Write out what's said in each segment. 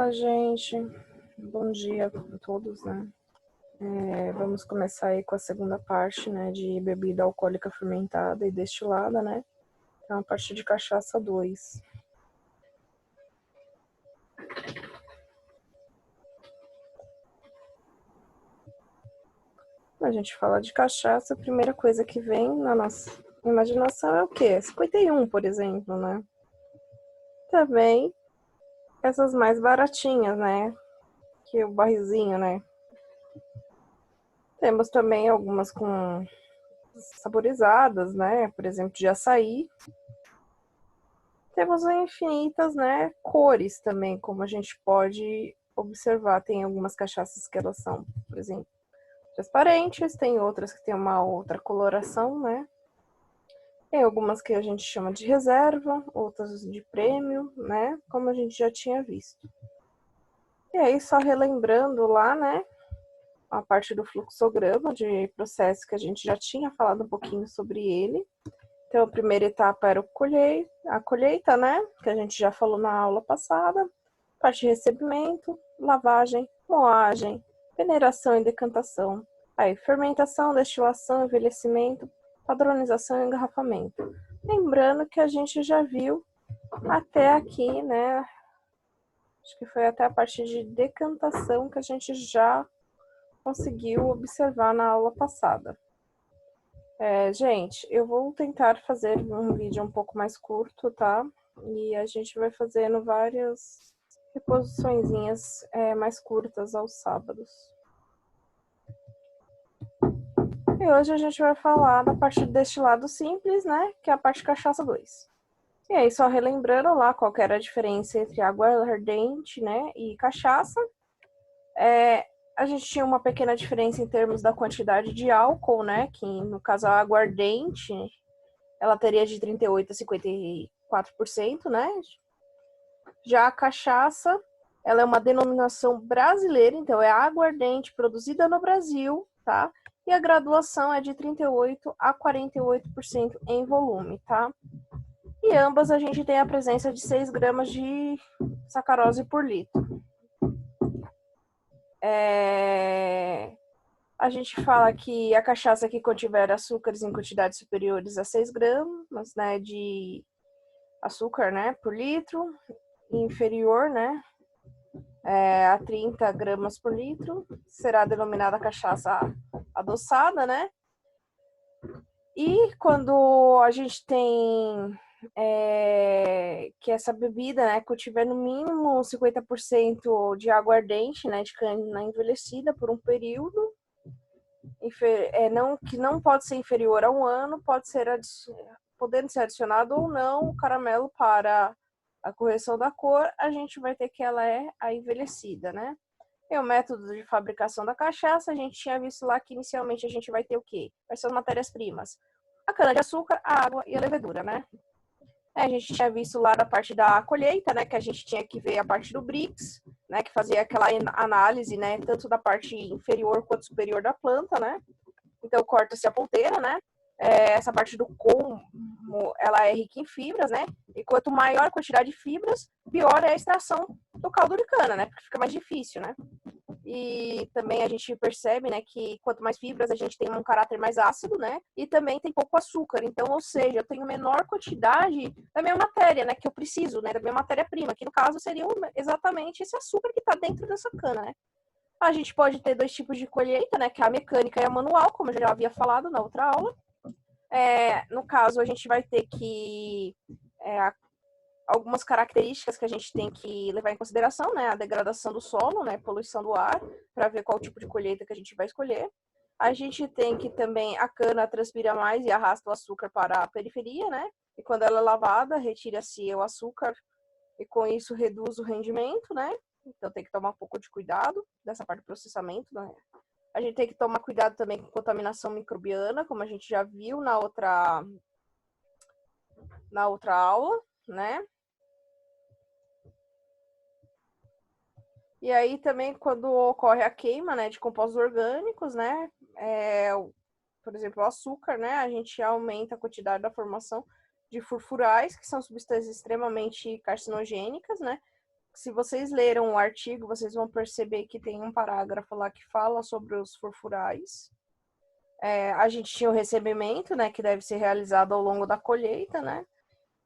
Fala, gente. Bom dia a todos, né? Vamos começar aí com a segunda parte, né, de bebida alcoólica fermentada e destilada, né? Então, a parte de cachaça 2. Quando a gente fala de cachaça, a primeira coisa que vem na nossa imaginação é o quê? 51, por exemplo, né? Também essas mais baratinhas, né? Que o barrilzinho, né? Temos também algumas com saborizadas, né? Por exemplo, de açaí. Temos infinitas, né, cores também, como a gente pode observar. Tem algumas cachaças que elas são, por exemplo, transparentes, tem outras que tem uma outra coloração, né? Tem algumas que a gente chama de reserva, outras de prêmio, né? Como a gente já tinha visto. E aí, só relembrando lá, né, a parte do fluxograma de processo que a gente já tinha falado um pouquinho sobre ele. Então, a primeira etapa era a colheita, né? Que a gente já falou na aula passada. Parte de recebimento, lavagem, moagem, peneiração e decantação. Aí, fermentação, destilação, envelhecimento, padronização e engarrafamento. Lembrando que a gente já viu até aqui, né? Acho que foi até a parte de decantação que a gente já conseguiu observar na aula passada. Gente, eu vou tentar fazer um vídeo um pouco mais curto, tá? E a gente vai fazendo várias reposiçõezinhas mais curtas aos sábados. E hoje a gente vai falar da parte do destilado simples, né? Que é a parte cachaça 2. E aí, só relembrando lá qual que era a diferença entre água ardente, né, e cachaça. A gente tinha uma pequena diferença em termos da quantidade de álcool, né? Que no caso a água ardente, ela teria de 38% a 54%, né? Já a cachaça, ela é uma denominação brasileira, então é aguardente produzida no Brasil, tá? E a graduação é de 38% a 48% em volume, tá? E ambas a gente tem a presença de 6 gramas de sacarose por litro. A gente fala que a cachaça que contiver açúcares em quantidades superiores a 6 gramas, né, de açúcar, né, por litro, inferior, né, a 30 gramas por litro, será denominada cachaça adoçada, né? E quando a gente tem que essa bebida, né, contiver no mínimo 50% de aguardente, né, de cana envelhecida por um período, que não pode ser inferior a um ano, podendo ser adicionado ou não o caramelo para a correção da cor, a gente vai ter que ela é a envelhecida, né? E o método de fabricação da cachaça, a gente tinha visto lá que inicialmente a gente vai ter o quê? Quais são as matérias-primas? A cana-de-açúcar, a água e a levedura, né? A gente tinha visto lá da parte da colheita, né? Que a gente tinha que ver a parte do Brix, né? Que fazia aquela análise, né? Tanto da parte inferior quanto superior da planta, né? Então, corta-se a ponteira, né? Essa parte do colmo, ela é rica em fibras, né? E quanto maior a quantidade de fibras, pior é a extração do caldo de cana, né? Porque fica mais difícil, né? E também a gente percebe, né, que quanto mais fibras a gente tem um caráter mais ácido, né? E também tem pouco açúcar. Então, ou seja, eu tenho menor quantidade da minha matéria, né, que eu preciso, né, da minha matéria-prima, que no caso seria exatamente esse açúcar que está dentro dessa cana, né? A gente pode ter 2 tipos de colheita, né, que é a mecânica e a manual, como eu já havia falado na outra aula. No caso, a gente vai ter que algumas características que a gente tem que levar em consideração, né? A degradação do solo, né? Poluição do ar, para ver qual tipo de colheita que a gente vai escolher. A gente tem que também a cana transpira mais e arrasta o açúcar para a periferia, né? E quando ela é lavada, retira-se o açúcar e com isso reduz o rendimento, né? Então tem que tomar um pouco de cuidado dessa parte do processamento, né? A gente tem que tomar cuidado também com contaminação microbiana, como a gente já viu na outra aula, né? E aí também quando ocorre a queima, né, de compostos orgânicos, né, por exemplo, o açúcar, né, a gente aumenta a quantidade da formação de furfurais, que são substâncias extremamente carcinogênicas, né, se vocês leram o artigo, vocês vão perceber que tem um parágrafo lá que fala sobre os furfurais. A gente tinha o recebimento, né, que deve ser realizado ao longo da colheita, né?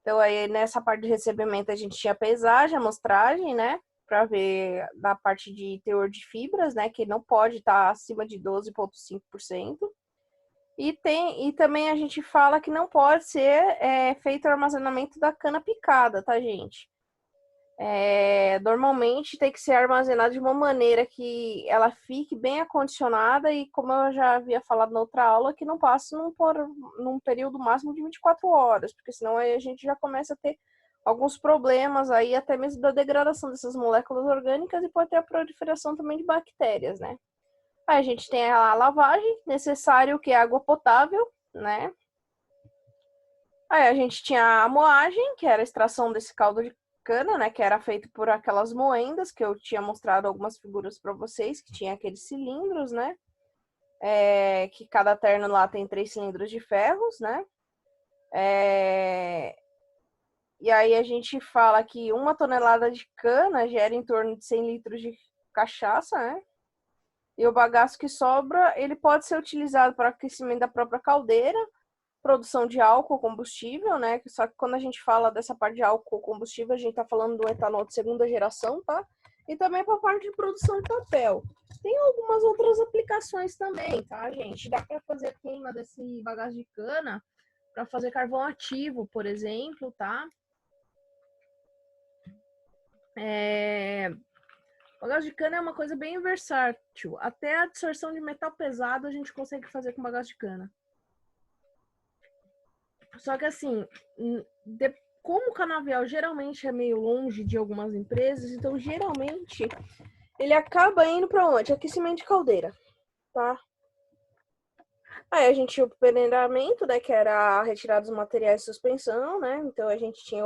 Então, aí, nessa parte de recebimento, a gente tinha a pesagem, amostragem, né? Para ver da parte de teor de fibras, né? Que não pode estar acima de 12,5%. E também a gente fala que não pode ser feito o armazenamento da cana picada, tá, gente? Normalmente tem que ser armazenado de uma maneira que ela fique bem acondicionada e, como eu já havia falado na outra aula, que não passe num período máximo de 24 horas, porque senão aí a gente já começa a ter alguns problemas aí, até mesmo da degradação dessas moléculas orgânicas e pode ter a proliferação também de bactérias, né? Aí a gente tem a lavagem, necessário que é água potável, né? Aí a gente tinha a moagem, que era a extração desse caldo de cana, né, que era feito por aquelas moendas, que eu tinha mostrado algumas figuras para vocês, que tinha aqueles cilindros, né, que cada terno lá tem 3 cilindros de ferros, né, e aí a gente fala que 1 tonelada de cana gera em torno de 100 litros de cachaça, né, e o bagaço que sobra, ele pode ser utilizado para aquecimento da própria caldeira, produção de álcool combustível, né? Só que quando a gente fala dessa parte de álcool combustível, a gente tá falando do etanol de segunda geração, tá? E também para a parte de produção de papel. Tem algumas outras aplicações também, tá, gente? Dá para fazer queima desse bagaço de cana para fazer carvão ativo, por exemplo, tá? Bagaço de cana é uma coisa bem versátil. Até a absorção de metal pesado a gente consegue fazer com bagaço de cana. Só que assim, como o canavial geralmente é meio longe de algumas empresas, então geralmente ele acaba indo para onde? Aquecimento de caldeira, tá? Aí a gente tinha o peneiramento, né, que era a retirada dos materiais de suspensão, né? Então a gente tinha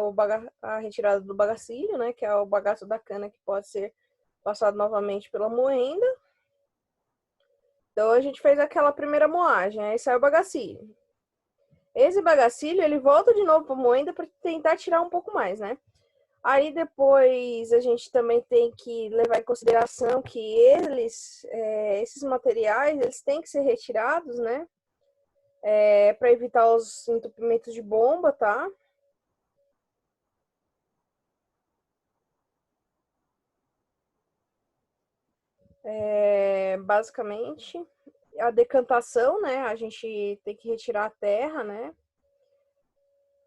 a retirada do bagacilho, né, que é o bagaço da cana que pode ser passado novamente pela moenda. Então a gente fez aquela primeira moagem, aí sai o bagacilho. Esse bagacilho, ele volta de novo para a moenda para tentar tirar um pouco mais, né? Aí depois a gente também tem que levar em consideração que esses materiais, eles têm que ser retirados, né? Para evitar os entupimentos de bomba, tá? Basicamente, a decantação, né? A gente tem que retirar a terra, né?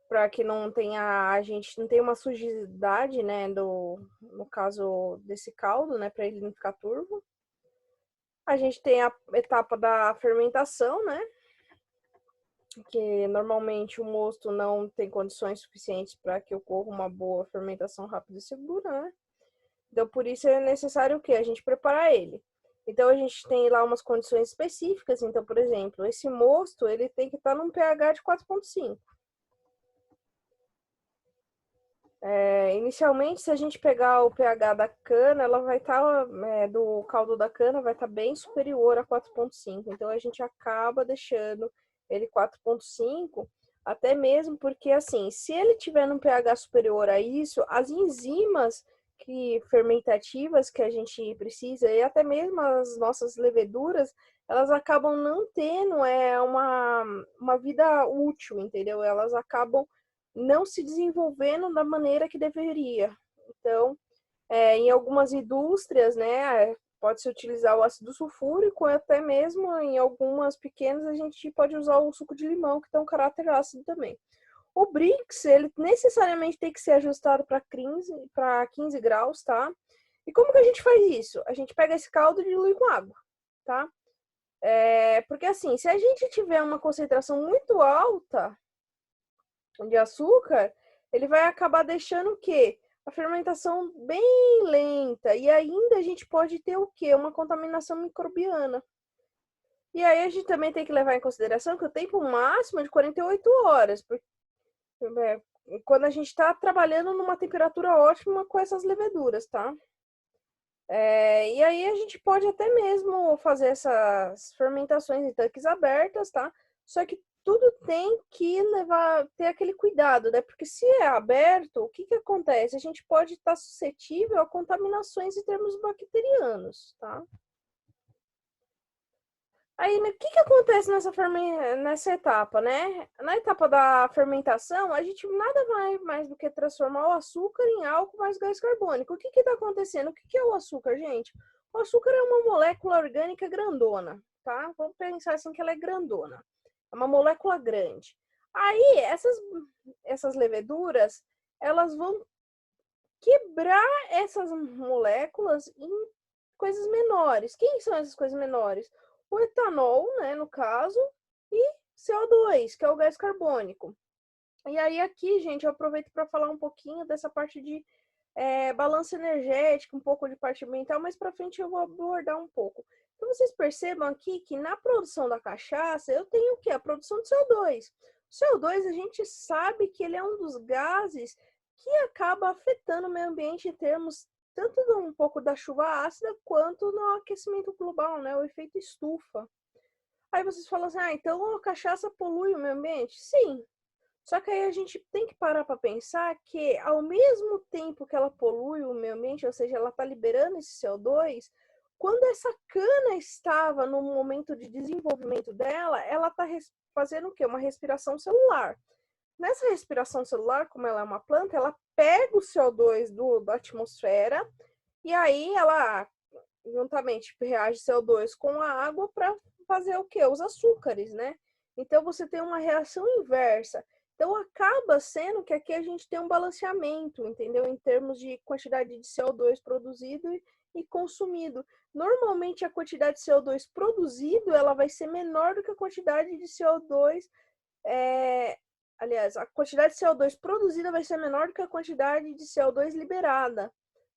Para que a gente não tenha uma sujidade, né, no caso desse caldo, né, para ele não ficar turvo. A gente tem a etapa da fermentação, né, que normalmente o mosto não tem condições suficientes para que ocorra uma boa fermentação rápida e segura, né. Então, por isso é necessário o quê? A gente preparar ele. Então, a gente tem lá umas condições específicas. Então, por exemplo, esse mosto, ele tem que estar num pH de 4,5. Inicialmente, se a gente pegar o pH da cana, ela vai estar, do caldo da cana, vai estar bem superior a 4,5. Então, a gente acaba deixando ele 4,5, até mesmo porque, assim, se ele tiver num pH superior a isso, as enzimas fermentativas que a gente precisa, e até mesmo as nossas leveduras, elas acabam não tendo uma vida útil, entendeu? Elas acabam não se desenvolvendo da maneira que deveria. Então, em algumas indústrias, né, pode-se utilizar o ácido sulfúrico, até mesmo em algumas pequenas a gente pode usar o suco de limão, que tem um caráter ácido também. O Brix, ele necessariamente tem que ser ajustado para 15 graus, tá? E como que a gente faz isso? A gente pega esse caldo e dilui com água, tá? Porque assim, se a gente tiver uma concentração muito alta de açúcar, ele vai acabar deixando o quê? A fermentação bem lenta. E ainda a gente pode ter o quê? Uma contaminação microbiana. E aí a gente também tem que levar em consideração que o tempo máximo é de 48 horas. Porque, quando a gente está trabalhando numa temperatura ótima com essas leveduras, tá? E aí a gente pode até mesmo fazer essas fermentações em tanques abertas, tá? Só que tudo tem que ter aquele cuidado, né? Porque se é aberto, o que que acontece? A gente pode estar suscetível a contaminações em termos bacterianos, tá? Aí, o que que acontece nessa etapa, né? Na etapa da fermentação, a gente nada mais do que transformar o açúcar em álcool mais gás carbônico. O que que tá acontecendo? O que que é o açúcar, gente? O açúcar é uma molécula orgânica grandona, tá? Vamos pensar assim que ela é grandona. É uma molécula grande. Aí, essas leveduras, elas vão quebrar essas moléculas em coisas menores. Quem são essas coisas menores? O etanol, né, no caso, e CO2, que é o gás carbônico. E aí aqui, gente, eu aproveito para falar um pouquinho dessa parte de balanço energético, um pouco de parte ambiental, mas para frente eu vou abordar um pouco. Então vocês percebam aqui que na produção da cachaça eu tenho o quê? A produção de CO2. O CO2 a gente sabe que ele é um dos gases que acaba afetando o meio ambiente em termos tanto de um pouco da chuva ácida quanto no aquecimento global, né? O efeito estufa. Aí vocês falam assim, então a cachaça polui o meio ambiente? Sim. Só que aí a gente tem que parar para pensar que ao mesmo tempo que ela polui o meio ambiente, ou seja, ela está liberando esse CO2, quando essa cana estava no momento de desenvolvimento dela, ela está fazendo o quê? Uma respiração celular. Nessa respiração celular, como ela é uma planta, ela pega o CO2 da atmosfera e aí ela juntamente reage CO2 com a água para fazer o quê? Os açúcares, né? Então você tem uma reação inversa. Então acaba sendo que aqui a gente tem um balanceamento, entendeu? Em termos de quantidade de CO2 produzido e consumido. Normalmente a quantidade de CO2 produzido ela vai ser menor do que a quantidade de CO2 aliás, a quantidade de CO2 produzida vai ser menor do que a quantidade de CO2 liberada,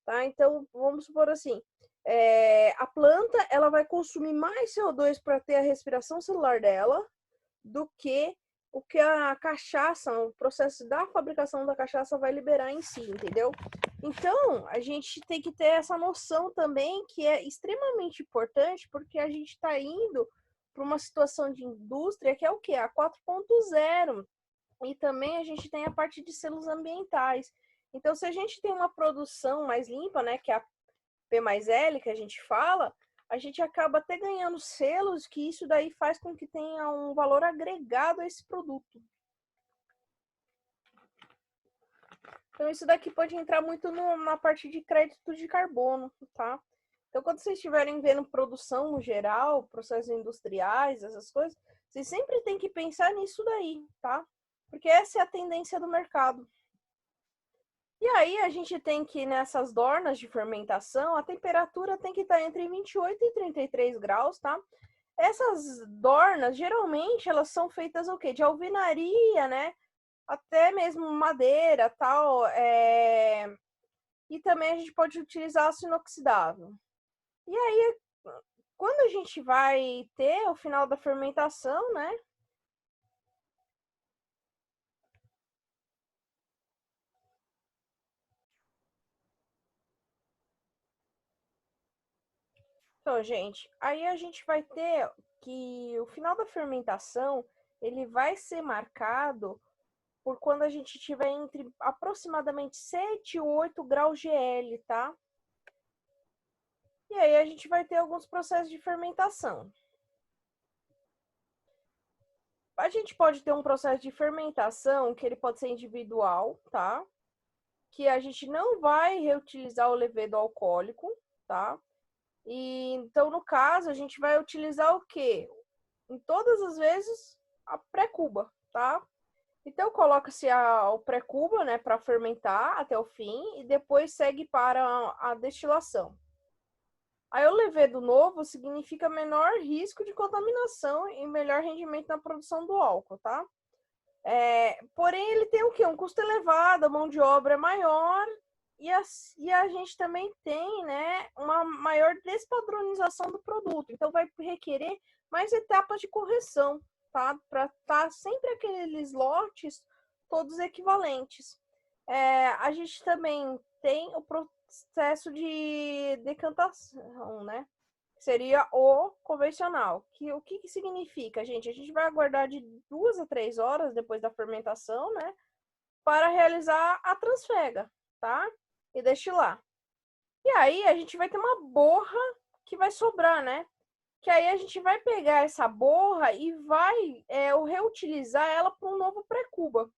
tá? Então, vamos supor assim, a planta ela vai consumir mais CO2 para ter a respiração celular dela do que o que a cachaça, o processo da fabricação da cachaça vai liberar em si, entendeu? Então, a gente tem que ter essa noção também que é extremamente importante, porque a gente está indo para uma situação de indústria que é o que? A 4.0. E também a gente tem a parte de selos ambientais. Então, se a gente tem uma produção mais limpa, né, que é a P mais L, que a gente fala, a gente acaba até ganhando selos, que isso daí faz com que tenha um valor agregado a esse produto. Então, isso daqui pode entrar muito na parte de crédito de carbono, tá? Então, quando vocês estiverem vendo produção no geral, processos industriais, essas coisas, vocês sempre têm que pensar nisso daí, tá? Porque essa é a tendência do mercado. E aí a gente tem que, nessas dornas de fermentação, a temperatura tem que estar entre 28 e 33 graus, tá? Essas dornas, geralmente, elas são feitas o quê? De alvenaria, né? Até mesmo madeira, tal. E também a gente pode utilizar aço inoxidável. E aí, quando a gente vai ter o final da fermentação, né? Então, gente, aí a gente vai ter que o final da fermentação, ele vai ser marcado por quando a gente tiver entre aproximadamente 7 e 8 graus GL, tá? E aí a gente vai ter alguns processos de fermentação. A gente pode ter um processo de fermentação que ele pode ser individual, tá? Que a gente não vai reutilizar o levedo alcoólico, tá? E então, no caso, a gente vai utilizar o quê? Em todas as vezes, a pré-cuba, tá? Então, coloca-se o pré-cuba, né, para fermentar até o fim e depois segue para a destilação. Aí, o levedo novo significa menor risco de contaminação e melhor rendimento na produção do álcool, tá? Porém, ele tem o quê? Um custo elevado, a mão de obra é maior e a gente também tem, né, uma maior despadronização do produto. Então, vai requerer mais etapas de correção, tá? Para estar sempre aqueles lotes todos equivalentes. A gente também tem o processo de decantação, né? seria o convencional. O que significa, gente? A gente vai aguardar de 2 a 3 horas depois da fermentação, né? Para realizar a transfega, tá? E destilar. E aí a gente vai ter uma borra que vai sobrar, né? Que aí a gente vai pegar essa borra e vai reutilizar ela para um novo pré-cuba.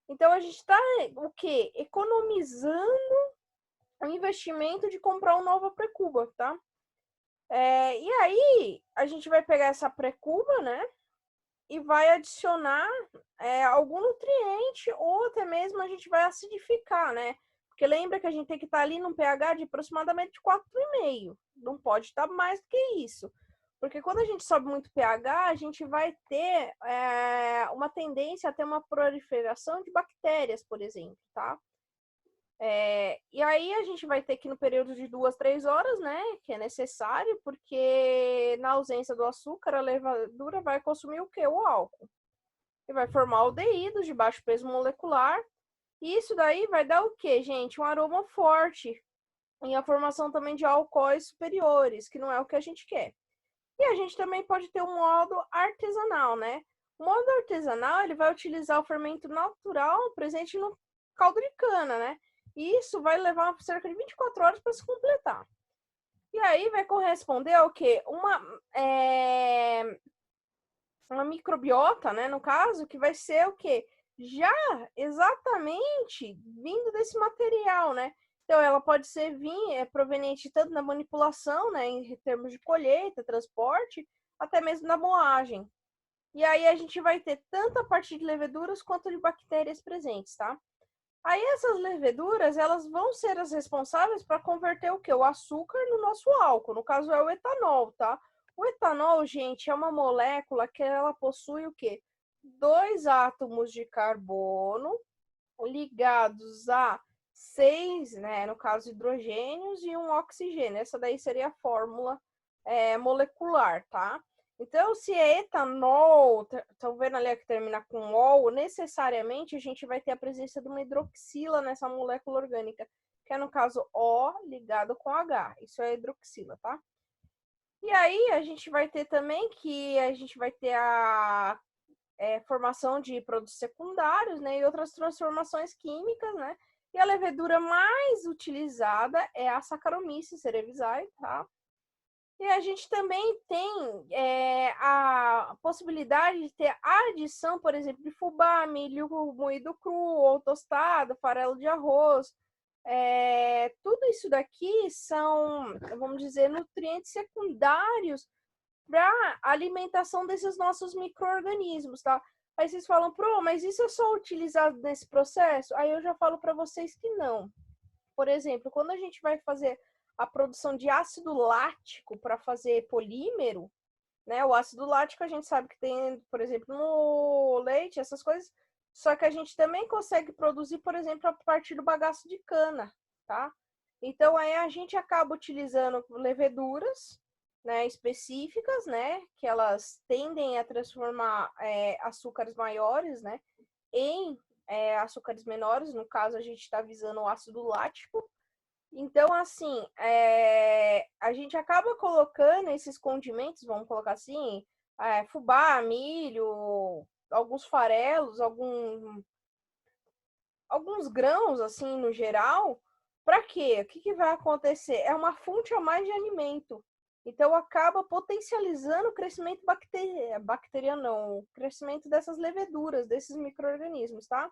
Então a gente está o quê? Economizando o investimento de comprar um novo pré-cuba, tá? E aí a gente vai pegar essa pré-cuba, né? E vai adicionar algum nutriente ou até mesmo a gente vai acidificar, né? Porque lembra que a gente tem que estar ali num pH de aproximadamente 4,5. Não pode estar mais do que isso. Porque quando a gente sobe muito pH, a gente vai ter uma tendência a ter uma proliferação de bactérias, por exemplo, tá? E aí a gente vai ter que no período de 2, 3 horas, né? Que é necessário, porque na ausência do açúcar, a levadura vai consumir o quê? O álcool. E vai formar aldeídos de baixo peso molecular. E isso daí vai dar o quê, gente? Um aroma forte. E a formação também de alcoóis superiores, que não é o que a gente quer. E a gente também pode ter um modo artesanal, né? O modo artesanal, ele vai utilizar o fermento natural presente no caldo de cana, né? E isso vai levar cerca de 24 horas para se completar. E aí vai corresponder ao quê? Uma microbiota, né? No caso, que vai ser o quê? Já exatamente vindo desse material, né? Então, ela pode ser proveniente tanto da manipulação, né, em termos de colheita, transporte, até mesmo da moagem. E aí a gente vai ter tanto a parte de leveduras quanto de bactérias presentes, tá? Aí essas leveduras, elas vão ser as responsáveis para converter o quê? O açúcar no nosso álcool, no caso é o etanol, tá? O etanol, gente, é uma molécula que ela possui o quê? 2 átomos de carbono ligados a 6, né, no caso hidrogênios e um oxigênio. Essa daí seria a fórmula molecular, tá? Então, se é etanol, estão vendo ali que termina com ol, necessariamente a gente vai ter a presença de uma hidroxila nessa molécula orgânica, que é no caso O ligado com H. Isso é hidroxila, tá? E aí a gente vai ter também que a gente vai ter a formação de produtos secundários, né, e outras transformações químicas, né? E a levedura mais utilizada é a Saccharomyces cerevisiae, tá? E a gente também tem a possibilidade de ter a adição, por exemplo, de fubá, milho moído cru ou tostado, farelo de arroz. Tudo isso daqui são, vamos dizer, nutrientes secundários para alimentação desses nossos micro-organismos, tá? Aí vocês falam, mas isso é só utilizado nesse processo? Aí eu já falo para vocês que não. Por exemplo, quando a gente vai fazer a produção de ácido lático para fazer polímero, né? O ácido lático a gente sabe que tem, por exemplo, no leite, essas coisas, só que a gente também consegue produzir, por exemplo, a partir do bagaço de cana, tá? Então aí a gente acaba utilizando leveduras, né, específicas, né, que elas tendem a transformar açúcares maiores, né, em açúcares menores. No caso, a gente está visando o ácido lático. Então, assim, a gente acaba colocando esses condimentos, vamos colocar assim, fubá, milho, alguns farelos, alguns grãos, assim, no geral, para quê? O que, que vai acontecer? É uma fonte a mais de alimento. Então, acaba potencializando o crescimento bacteriano, não, o crescimento dessas leveduras, desses micro-organismos, tá?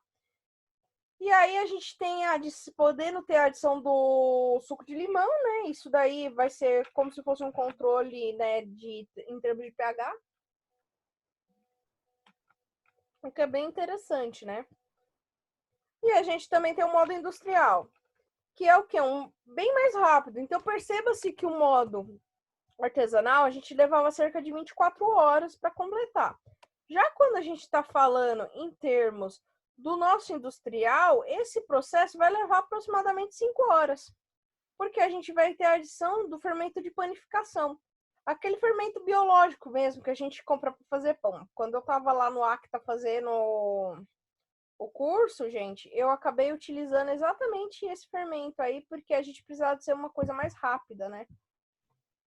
E aí a gente tem podendo ter a adição do suco de limão, né? Isso daí vai ser como se fosse um controle, né, em termos de pH, o que é bem interessante, né? E a gente também tem o modo industrial, que é o quê? Bem mais rápido. Então perceba-se que o modo artesanal a gente levava cerca de 24 horas para completar. Já quando a gente está falando em termos do nosso industrial, esse processo vai levar aproximadamente 5 horas. Porque a gente vai ter a adição do fermento de panificação. Aquele fermento biológico mesmo que a gente compra para fazer pão. Quando eu estava lá no Acta fazendo o curso, gente, eu acabei utilizando exatamente esse fermento aí, porque a gente precisava de ser uma coisa mais rápida, né?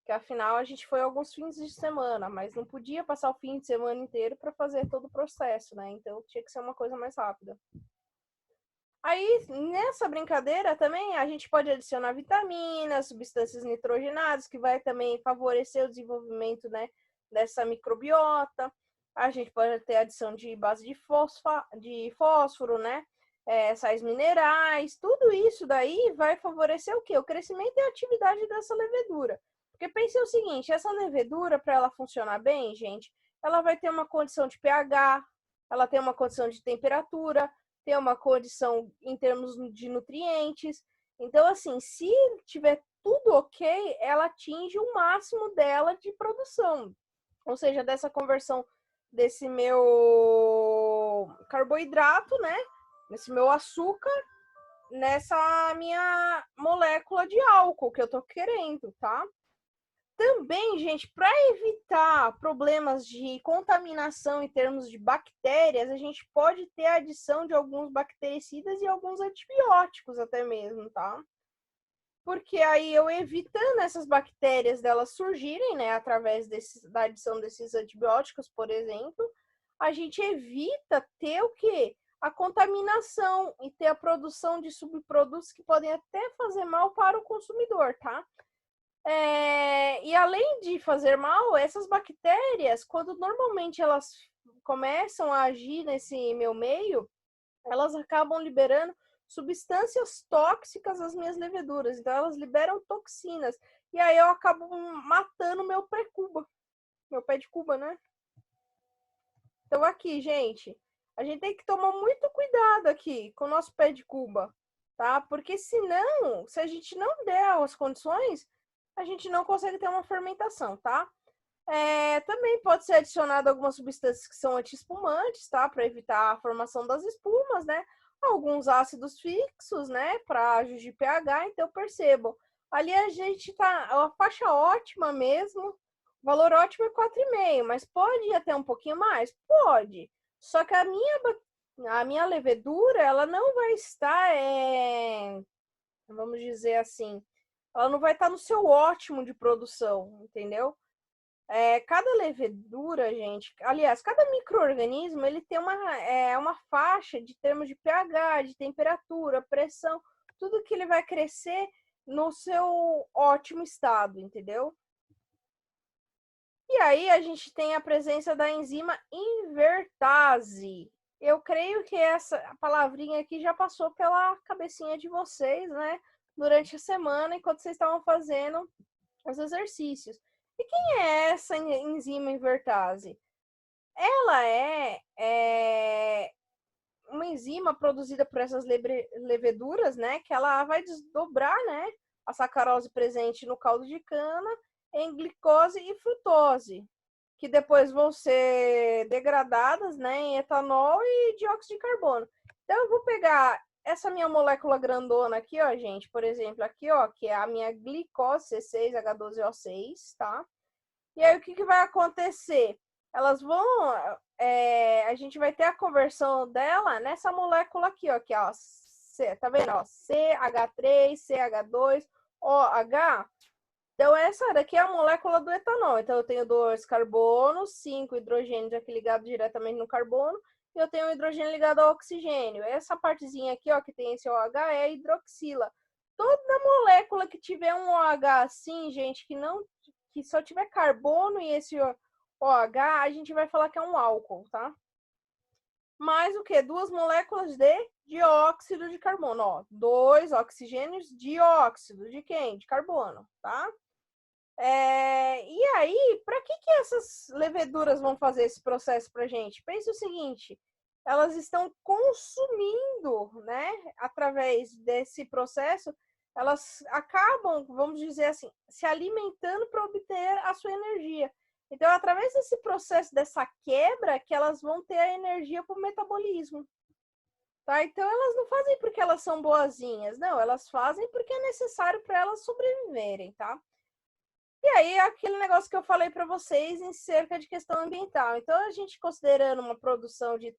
que afinal a gente foi alguns fins de semana, mas não podia passar o fim de semana inteiro para fazer todo o processo, né? Então tinha que ser uma coisa mais rápida. Aí, nessa brincadeira também, a gente pode adicionar vitaminas, substâncias nitrogenadas, que vai também favorecer o desenvolvimento, né, dessa microbiota. A gente pode ter adição de base de fósforo, né, sais minerais. Tudo isso daí vai favorecer o quê? O crescimento e a atividade dessa levedura. Porque pense o seguinte, essa levedura, para ela funcionar bem, gente, ela vai ter uma condição de pH, ela tem uma condição de temperatura, ter uma condição em termos de nutrientes. Então, assim, se tiver tudo ok, ela atinge o máximo dela de produção. Ou seja, dessa conversão desse meu carboidrato, né? Nesse meu açúcar, nessa minha molécula de álcool que eu tô querendo, tá? Também, gente, para evitar problemas de contaminação em termos de bactérias, a gente pode ter a adição de alguns bactericidas e alguns antibióticos até mesmo, tá? Porque aí eu evitando essas bactérias delas surgirem, né, através da adição desses antibióticos, por exemplo, a gente evita ter o quê? A contaminação e ter a produção de subprodutos que podem até fazer mal para o consumidor, tá? E além de fazer mal, essas bactérias, quando normalmente elas começam a agir nesse meu meio, elas acabam liberando substâncias tóxicas às minhas leveduras. Então, elas liberam toxinas. E aí eu acabo matando meu pré-cuba, meu pé de cuba, né? Então, aqui, gente, a gente tem que tomar muito cuidado aqui com o nosso pé de cuba, tá? Porque senão, se a gente não der as condições, a gente não consegue ter uma fermentação, tá? Também pode ser adicionado algumas substâncias que são anti-espumantes, tá? Para evitar a formação das espumas, né? Alguns ácidos fixos, né? Para ajustar de pH, então percebam. Ali a gente tá, a faixa ótima mesmo, o valor ótimo é 4,5, mas pode ir até um pouquinho mais? Pode. Só que a minha levedura, ela não vai estar, vamos dizer assim, ela não vai estar no seu ótimo de produção, entendeu? Cada levedura, gente, aliás, cada micro-organismo, ele tem uma faixa de termos de pH, de temperatura, pressão, tudo que ele vai crescer no seu ótimo estado, entendeu? E aí a gente tem a presença da enzima invertase. Eu creio que essa palavrinha aqui já passou pela cabecinha de vocês, né? Durante a semana, enquanto vocês estavam fazendo os exercícios. E quem é essa enzima invertase? Ela é uma enzima produzida por essas leveduras, né? Que ela vai desdobrar, né? A sacarose presente no caldo de cana em glicose e frutose, que depois vão ser degradadas, né? Em etanol e dióxido de carbono. Então eu vou pegar essa minha molécula grandona aqui, ó, gente, por exemplo, aqui, ó, que é a minha glicose C6H12O6, tá? E aí o que vai acontecer? Elas vão, a gente vai ter a conversão dela nessa molécula aqui, ó, que é, ó, tá vendo, ó, CH3, CH2OH. Então essa daqui é a molécula do etanol. Então eu tenho 2 carbonos, 5 hidrogênios aqui ligados diretamente no carbono, e eu tenho um hidrogênio ligado ao oxigênio. Essa partezinha aqui, ó, que tem esse OH é hidroxila. Toda molécula que tiver um OH assim, gente, que só tiver carbono e esse OH, a gente vai falar que é um álcool, tá? Mais o que? 2 moléculas de dióxido de carbono, ó. 2 oxigênios, dióxido de quem? De carbono, tá? E aí, para que essas leveduras vão fazer esse processo para gente? Pense o seguinte: elas estão consumindo, né? Através desse processo, elas acabam, vamos dizer assim, se alimentando para obter a sua energia. Então, através desse processo, dessa quebra, que elas vão ter a energia para o metabolismo. Tá? Então, elas não fazem porque elas são boazinhas, não, elas fazem porque é necessário para elas sobreviverem, tá? E aí, aquele negócio que eu falei para vocês em cerca de questão ambiental. Então, a gente considerando uma produção de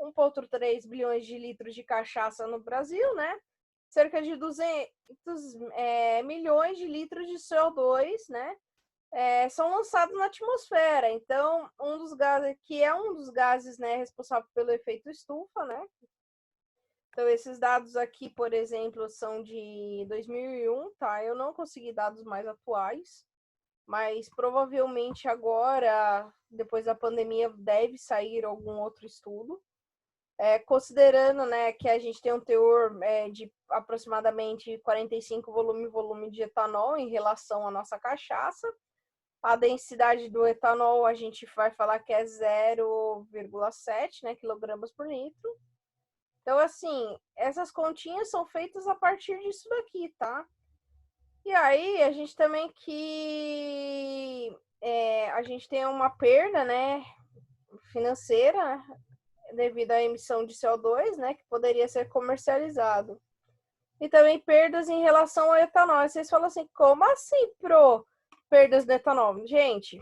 1,3 bilhões de litros de cachaça no Brasil, né? Cerca de 200 milhões de litros de CO2, né? são lançados na atmosfera. Então, um dos gases, né, responsável pelo efeito estufa, né? Então, esses dados aqui, por exemplo, são de 2001, tá? Eu não consegui dados mais atuais, mas provavelmente agora, depois da pandemia, deve sair algum outro estudo. Considerando, né, que a gente tem um teor de aproximadamente 45 volume de etanol em relação à nossa cachaça. A densidade do etanol a gente vai falar que é 0,7, né, quilogramas por litro. Então, assim, essas continhas são feitas a partir disso daqui, tá? E aí, a gente também a gente tem uma perda, né, financeira devido à emissão de CO2, né, que poderia ser comercializado. E também perdas em relação ao etanol. E vocês falam assim, como assim, perdas do etanol? Gente,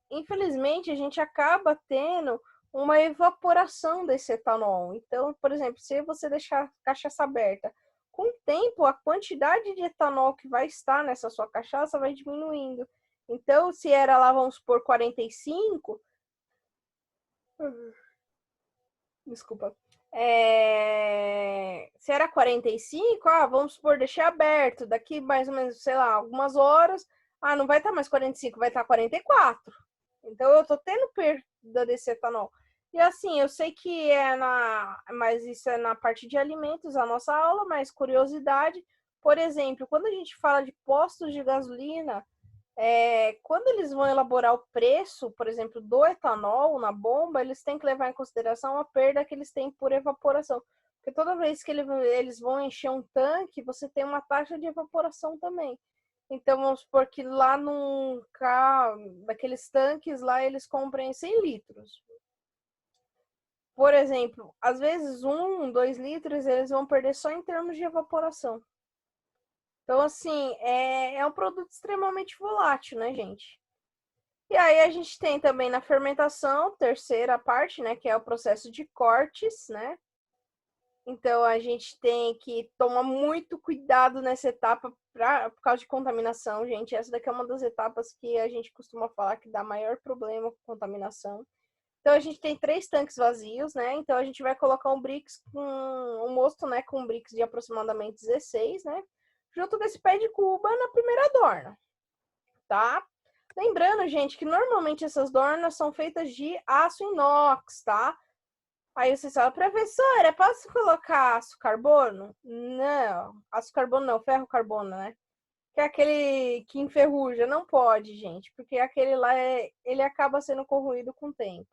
infelizmente, a gente acaba tendo uma evaporação desse etanol. Então, por exemplo, se você deixar a cachaça aberta, com o tempo, a quantidade de etanol que vai estar nessa sua cachaça vai diminuindo. Então, se era lá, vamos supor, 45, desculpa, se era 45, vamos supor, deixei aberto, daqui mais ou menos, sei lá, algumas horas, não vai estar mais 45, vai estar 44. Então, eu tô tendo perda desse etanol. E assim, eu sei que mas isso é na parte de alimentos, a nossa aula, mas curiosidade, por exemplo, quando a gente fala de postos de gasolina, quando eles vão elaborar o preço, por exemplo, do etanol na bomba, eles têm que levar em consideração a perda que eles têm por evaporação. Porque toda vez que eles vão encher um tanque, você tem uma taxa de evaporação também. Então, vamos supor que lá num carro, daqueles tanques lá, eles comprem 100 litros. Por exemplo, às vezes 2 litros eles vão perder só em termos de evaporação. Então, assim, é um produto extremamente volátil, né, gente? E aí a gente tem também na fermentação, terceira parte, né, que é o processo de cortes, né? Então a gente tem que tomar muito cuidado nessa etapa por causa de contaminação, gente. Essa daqui é uma das etapas que a gente costuma falar que dá maior problema com contaminação. Então a gente tem 3 tanques vazios, né? Então a gente vai colocar um mosto, né, com um brix de aproximadamente 16, né? Junto com esse pé de cuba na primeira dorna, tá? Lembrando, gente, que normalmente essas dornas são feitas de aço inox, tá? Aí você fala, professora, posso colocar aço carbono? Não, aço carbono não, ferro carbono, né? Que é aquele que enferruja. Não pode, gente, porque aquele lá ele acaba sendo corroído com o tempo.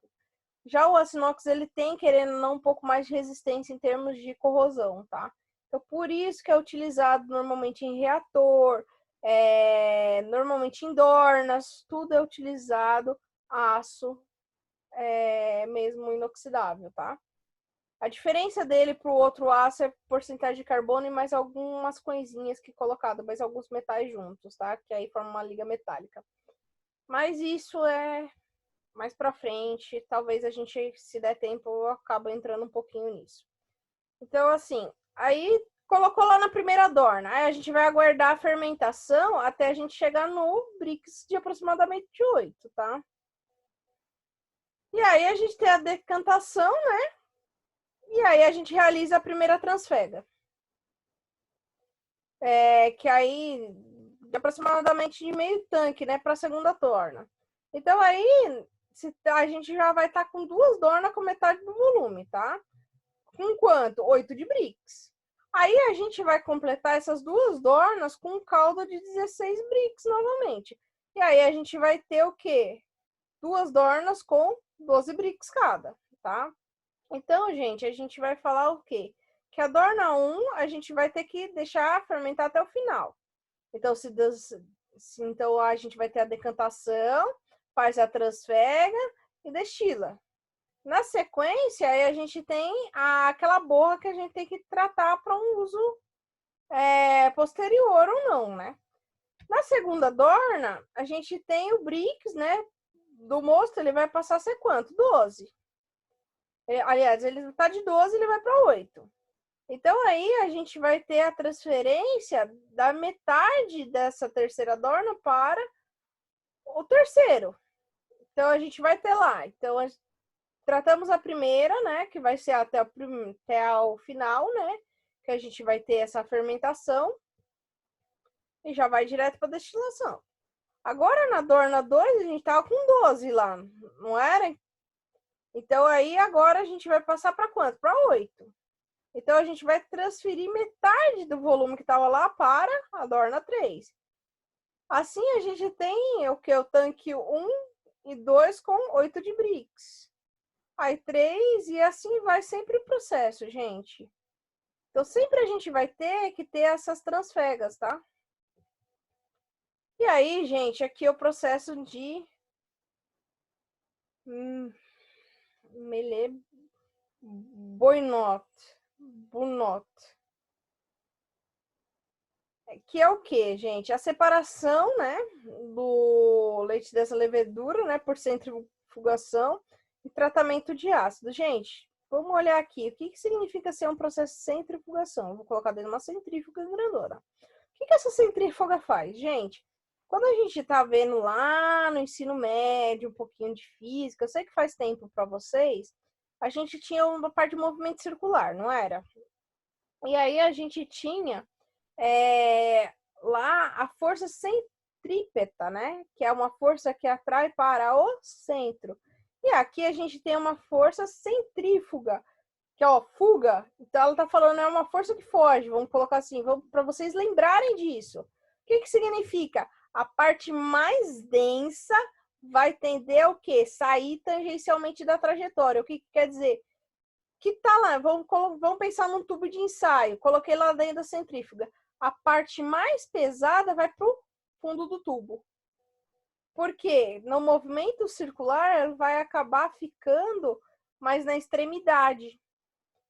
Já o aço inox, ele tem, querendo ou não, um pouco mais de resistência em termos de corrosão, tá? Então, por isso que é utilizado normalmente em reator, normalmente em dornas, tudo é utilizado aço mesmo inoxidável, tá? A diferença dele para o outro aço é porcentagem de carbono e mais algumas coisinhas que colocado, mais alguns metais juntos, tá? Que aí forma uma liga metálica. Mas isso é mais para frente, talvez a gente, se der tempo, acaba entrando um pouquinho nisso. Então, assim, aí colocou lá na primeira dorna. Aí a gente vai aguardar a fermentação até a gente chegar no brix de aproximadamente 8, tá? E aí a gente tem a decantação, né? E aí a gente realiza a primeira transfega. Que aí de aproximadamente de meio tanque, né, para a segunda torna. Então aí a gente já vai estar com 2 dornas com metade do volume, tá? Com quanto? 8 de brix. Aí a gente vai completar essas 2 dornas com um caldo de 16 brix novamente. E aí a gente vai ter o quê? 2 dornas com 12 brix cada, tá? Então, gente, a gente vai falar o quê? Que a dorna 1 a gente vai ter que deixar fermentar até o final. Então, então a gente vai ter a decantação, faz a transfega e destila. Na sequência, aí a gente tem aquela borra que a gente tem que tratar para um uso posterior ou não, né? Na segunda dorna, a gente tem o brix, né? Do mosto, ele vai passar a ser quanto? 12. Aliás, ele tá de 12, ele vai para 8. Então, aí a gente vai ter a transferência da metade dessa terceira dorna para o terceiro. Então, a gente vai ter lá. Então, tratamos a primeira, né? Que vai ser até o final, né? Que a gente vai ter essa fermentação e já vai direto para destilação. Agora, na dorna 2, a gente tava com 12 lá, não era? Então, aí agora a gente vai passar para quanto? Para 8. Então, a gente vai transferir metade do volume que estava lá para a dorna 3. Assim, a gente tem o que? O tanque 1 e 2 com 8 de Brix. Aí 3 e assim vai sempre o processo, gente. Então, sempre a gente vai ter que ter essas transfegas, tá? E aí, gente, aqui é o processo de Melee Bunot. Que é o que, gente? A separação, né, do leite dessa levedura, né, por centrifugação e tratamento de ácido. Gente, vamos olhar aqui. O que significa ser um processo de centrifugação? Eu vou colocar dentro de uma centrífuga grandona. O que essa centrífuga faz? Gente, quando a gente tá vendo lá no ensino médio, um pouquinho de física, eu sei que faz tempo para vocês, a gente tinha uma parte de movimento circular, não era? E aí a gente tinha lá a força centrípeta, né? Que é uma força que atrai para o centro. E aqui a gente tem uma força centrífuga, que é, ó, fuga. Então ela tá falando, é uma força que foge. Vamos colocar assim, para vocês lembrarem disso. O que significa? A parte mais densa vai tender ao quê? Sair tangencialmente da trajetória. O que quer dizer? Que tá lá, vamos pensar num tubo de ensaio. Coloquei lá dentro da centrífuga. A parte mais pesada vai para o fundo do tubo. Porque no movimento circular, ela vai acabar ficando mais na extremidade.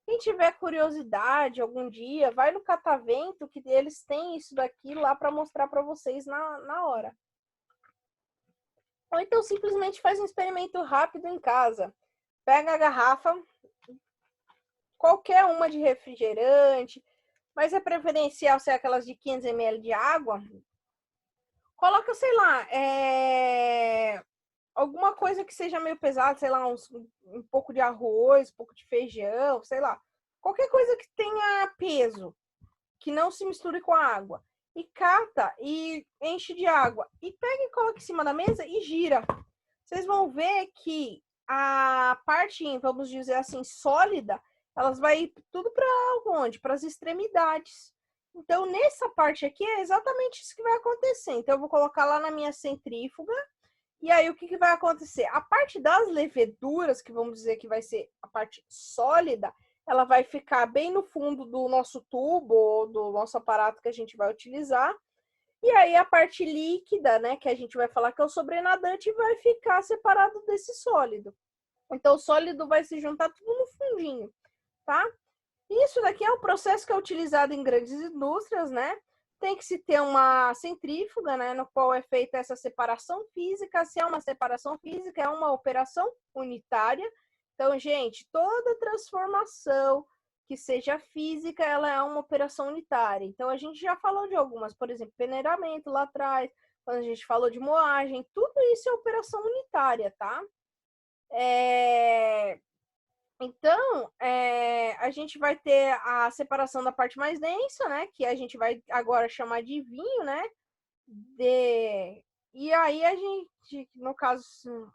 Quem tiver curiosidade algum dia, vai no catavento, que eles têm isso daqui lá para mostrar para vocês na hora. Ou então simplesmente faz um experimento rápido em casa. Pega a garrafa, qualquer uma de refrigerante, mas é preferencial ser aquelas de 500 ml de água. Coloca, sei lá, alguma coisa que seja meio pesada, sei lá, um pouco de arroz, um pouco de feijão, sei lá. Qualquer coisa que tenha peso, que não se misture com a água. E cata e enche de água. E pega e coloca em cima da mesa e gira. Vocês vão ver que a parte, vamos dizer assim, sólida, elas vai ir tudo para onde? Para as extremidades. Então, nessa parte aqui é exatamente isso que vai acontecer. Então, eu vou colocar lá na minha centrífuga. E aí, o que vai acontecer? A parte das leveduras, que vamos dizer que vai ser a parte sólida, ela vai ficar bem no fundo do nosso tubo ou do nosso aparato que a gente vai utilizar. E aí a parte líquida, né, que a gente vai falar que é o sobrenadante, vai ficar separado desse sólido. Então o sólido vai se juntar tudo no fundinho, tá? Isso daqui é um processo que é utilizado em grandes indústrias, né? Tem que se ter uma centrífuga, né, no qual é feita essa separação física. Se é uma separação física, é uma operação unitária. Então, gente, toda transformação que seja física, ela é uma operação unitária. Então, a gente já falou de algumas, por exemplo, peneiramento lá atrás, quando a gente falou de moagem, tudo isso é operação unitária, tá? Então, a gente vai ter a separação da parte mais densa, né? Que a gente vai agora chamar de vinho, né? E aí a gente, no caso,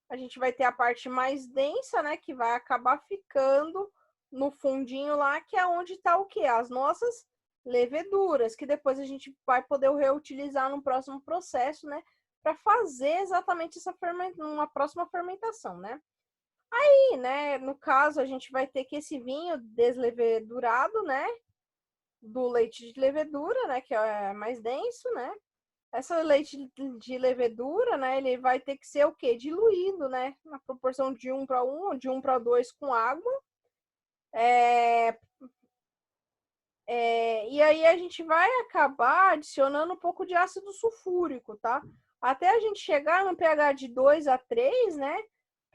a gente vai ter a parte mais densa, né? Que vai acabar ficando no fundinho lá, que é onde está o quê? As nossas leveduras, que depois a gente vai poder reutilizar no próximo processo, né? Para fazer exatamente uma próxima fermentação, né? Aí, né, no caso, a gente vai ter que esse vinho deslevedurado, né, do leite de levedura, né, que é mais denso, né? Essa leite de levedura, né, ele vai ter que ser o quê? Diluído, né, na proporção de 1:1 ou de 1:2 com água. E aí a gente vai acabar adicionando um pouco de ácido sulfúrico, tá? Até a gente chegar no pH de 2 a 3, né?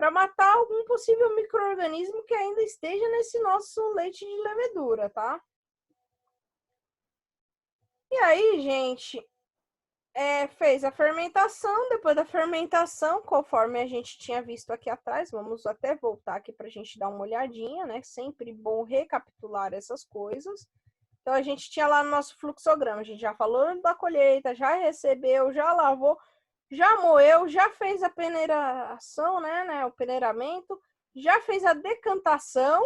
para matar algum possível micro-organismo que ainda esteja nesse nosso leite de levedura, tá? E aí, gente, fez a fermentação. Depois da fermentação, conforme a gente tinha visto aqui atrás, vamos até voltar aqui para a gente dar uma olhadinha, né? Sempre bom recapitular essas coisas. Então, a gente tinha lá no nosso fluxograma, a gente já falou da colheita, já recebeu, já lavou, já moeu, já fez a peneiração, né? O peneiramento, já fez a decantação,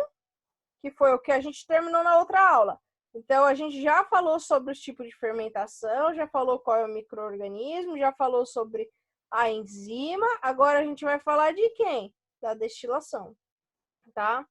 que foi o que a gente terminou na outra aula. Então, a gente já falou sobre os tipos de fermentação, já falou qual é o micro-organismo, já falou sobre a enzima. Agora, a gente vai falar de quem? Da destilação, tá?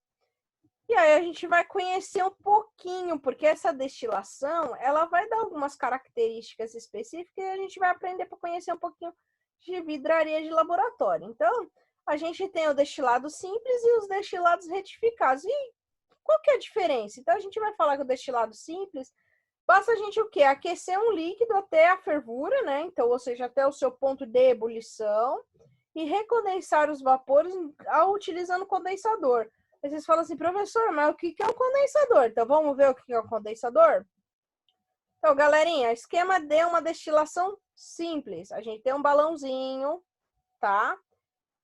E aí, a gente vai conhecer um pouquinho, porque essa destilação, ela vai dar algumas características específicas e a gente vai aprender para conhecer um pouquinho de vidraria de laboratório. Então, a gente tem o destilado simples e os destilados retificados. E qual que é a diferença? Então, a gente vai falar que o destilado simples, basta a gente o quê? Aquecer um líquido até a fervura, né? Então, ou seja, até o seu ponto de ebulição e recondensar os vapores utilizando o condensador. Aí vocês falam assim, professor, mas o que é um condensador? Então, vamos ver o que é um condensador? Então, galerinha, esquema de uma destilação simples. A gente tem um balãozinho, tá?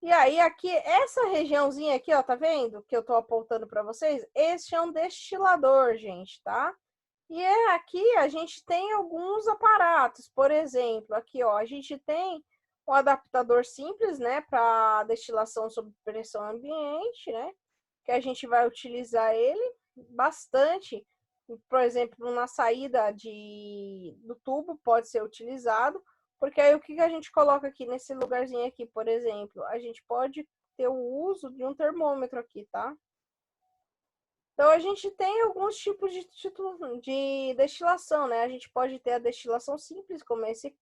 E aí, aqui, essa regiãozinha aqui, ó, tá vendo? Que eu tô apontando para vocês. Esse é um destilador, gente, tá? E aqui a gente tem alguns aparatos. Por exemplo, aqui, ó, a gente tem um adaptador simples, né? Para destilação sob pressão ambiente, né? Que a gente vai utilizar ele bastante. Por exemplo, na saída do tubo pode ser utilizado. Porque aí o que a gente coloca aqui nesse lugarzinho aqui, por exemplo, a gente pode ter o uso de um termômetro aqui, tá? Então a gente tem alguns tipos de destilação, né? A gente pode ter a destilação simples, como esse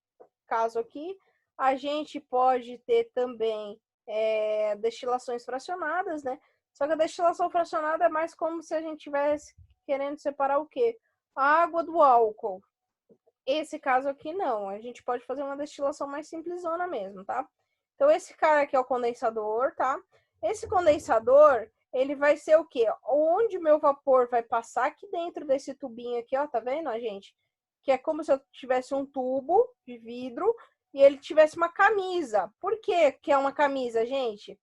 caso aqui. A gente pode ter também destilações fracionadas, né? Só que a destilação fracionada é mais como se a gente estivesse querendo separar o quê? A água do álcool. Esse caso aqui não, a gente pode fazer uma destilação mais simplesona mesmo, tá? Então esse cara aqui é o condensador, tá? Esse condensador, ele vai ser o quê? Onde meu vapor vai passar aqui dentro desse tubinho aqui, ó, tá vendo, gente? Que é como se eu tivesse um tubo de vidro e ele tivesse uma camisa. Por que é uma camisa, gente?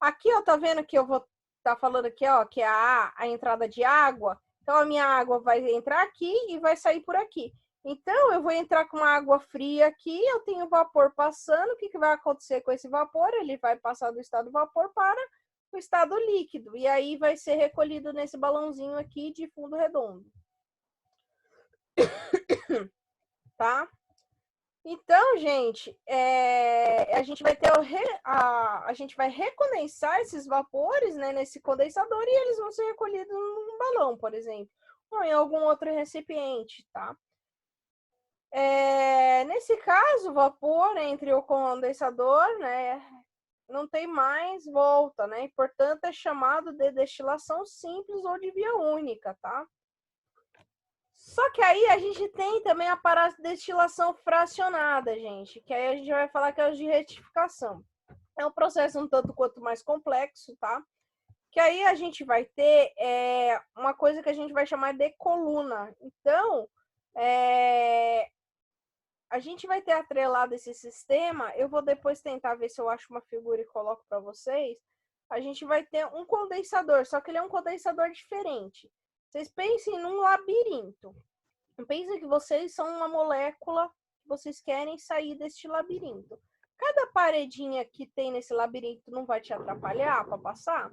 Aqui, ó, tá vendo que eu vou tá falando aqui, ó, que é a entrada de água. Então a minha água vai entrar aqui e vai sair por aqui. Então, eu vou entrar com uma água fria aqui, eu tenho vapor passando, o que vai acontecer com esse vapor? Ele vai passar do estado vapor para o estado líquido, e aí vai ser recolhido nesse balãozinho aqui de fundo redondo. Tá? Então, gente, a gente vai ter a gente vai recondensar esses vapores, né, nesse condensador e eles vão ser recolhidos num balão, por exemplo, ou em algum outro recipiente, tá? Nesse caso, o vapor entre o condensador, né, não tem mais volta, né? E, portanto, é chamado de destilação simples ou de via única, tá? Só que aí a gente tem também a destilação fracionada, gente, que aí a gente vai falar que é o de retificação. É um processo um tanto quanto mais complexo, tá? Que aí a gente vai ter uma coisa que a gente vai chamar de coluna. Então, a gente vai ter atrelado esse sistema. Eu vou depois tentar ver se eu acho uma figura e coloco para vocês. A gente vai ter um condensador, só que ele é um condensador diferente. Vocês pensem num labirinto. Pensem que vocês são uma molécula que vocês querem sair deste labirinto. Cada paredinha que tem nesse labirinto não vai te atrapalhar para passar?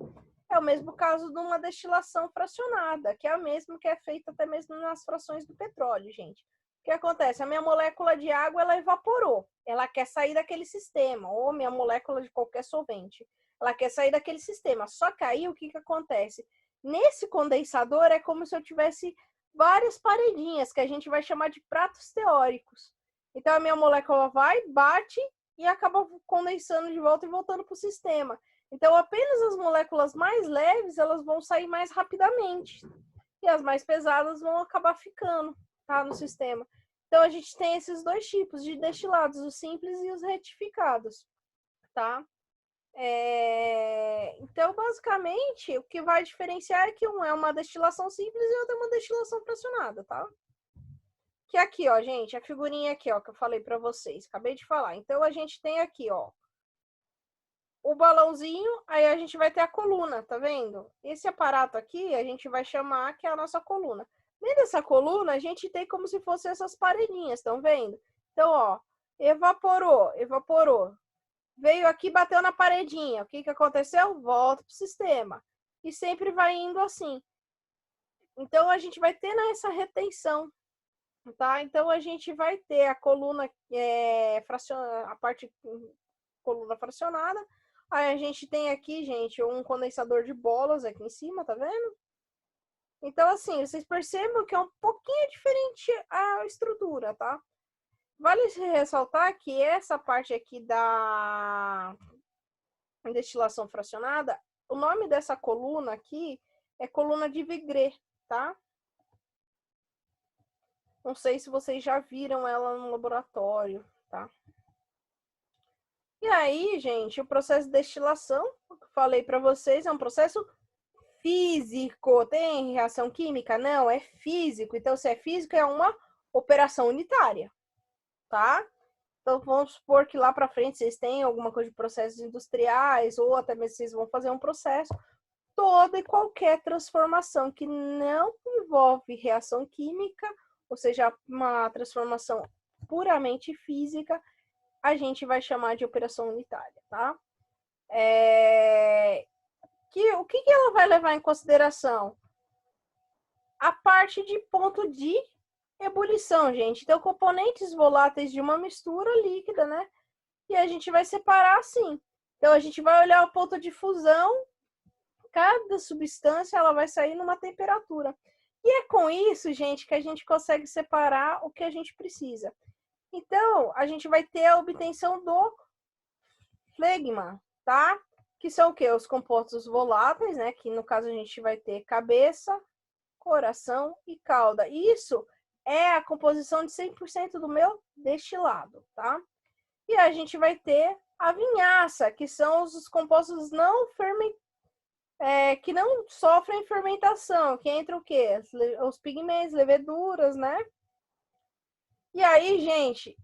É o mesmo caso de uma destilação fracionada, que é a mesma que é feita até mesmo nas frações do petróleo, gente. O que acontece? A minha molécula de água, ela evaporou. Ela quer sair daquele sistema, ou minha molécula de qualquer solvente. Ela quer sair daquele sistema. Só que aí, o que acontece? Nesse condensador, é como se eu tivesse várias paredinhas, que a gente vai chamar de pratos teóricos. Então, a minha molécula vai, bate e acaba condensando de volta e voltando para o sistema. Então, apenas as moléculas mais leves, elas vão sair mais rapidamente. E as mais pesadas vão acabar ficando, tá, no sistema. Então, a gente tem esses dois tipos de destilados, os simples e os retificados, tá? basicamente, o que vai diferenciar é que um é uma destilação simples e outro é uma destilação fracionada, tá? Que aqui, ó, gente, a figurinha aqui, ó, que eu falei para vocês, acabei de falar. Então, a gente tem aqui, ó, o balãozinho, aí a gente vai ter a coluna, tá vendo? Esse aparato aqui, a gente vai chamar que é a nossa coluna. Dentro dessa coluna, a gente tem como se fossem essas paredinhas, estão vendo? Então, ó, evaporou. Veio aqui, bateu na paredinha. O que que aconteceu? Volta pro sistema. E sempre vai indo assim. Então, a gente vai ter essa retenção, tá? Então, a gente vai ter a coluna a parte coluna fracionada. Aí a gente tem aqui, gente, um condensador de bolas aqui em cima, tá vendo? Então, assim, vocês percebem que é um pouquinho diferente a estrutura, tá? Vale ressaltar que essa parte aqui da destilação fracionada, o nome dessa coluna aqui é coluna de Vigreux, tá? Não sei se vocês já viram ela no laboratório, tá? E aí, gente, o processo de destilação, que eu falei para vocês, é um processo físico. Tem reação química? Não, é físico. Então, se é físico, é uma operação unitária, tá? Então, vamos supor que lá para frente vocês têm alguma coisa de processos industriais, ou até mesmo vocês vão fazer um processo. Toda e qualquer transformação que não envolve reação química, ou seja, uma transformação puramente física, a gente vai chamar de operação unitária, tá? O que ela vai levar em consideração? A parte de ponto de ebulição, gente. Então, componentes voláteis de uma mistura líquida, né? E a gente vai separar assim. Então, a gente vai olhar o ponto de fusão. Cada substância ela vai sair numa temperatura. E é com isso, gente, que a gente consegue separar o que a gente precisa. Então, a gente vai ter a obtenção do flegma, tá? Que são o quê? Os compostos voláteis, né? Que no caso a gente vai ter cabeça, coração e cauda. Isso é a composição de 100% do meu destilado, tá? E a gente vai ter a vinhaça, que são os compostos não fermentados, que não sofrem fermentação, que entra o quê? Os pigmentos, leveduras, né? E aí, gente,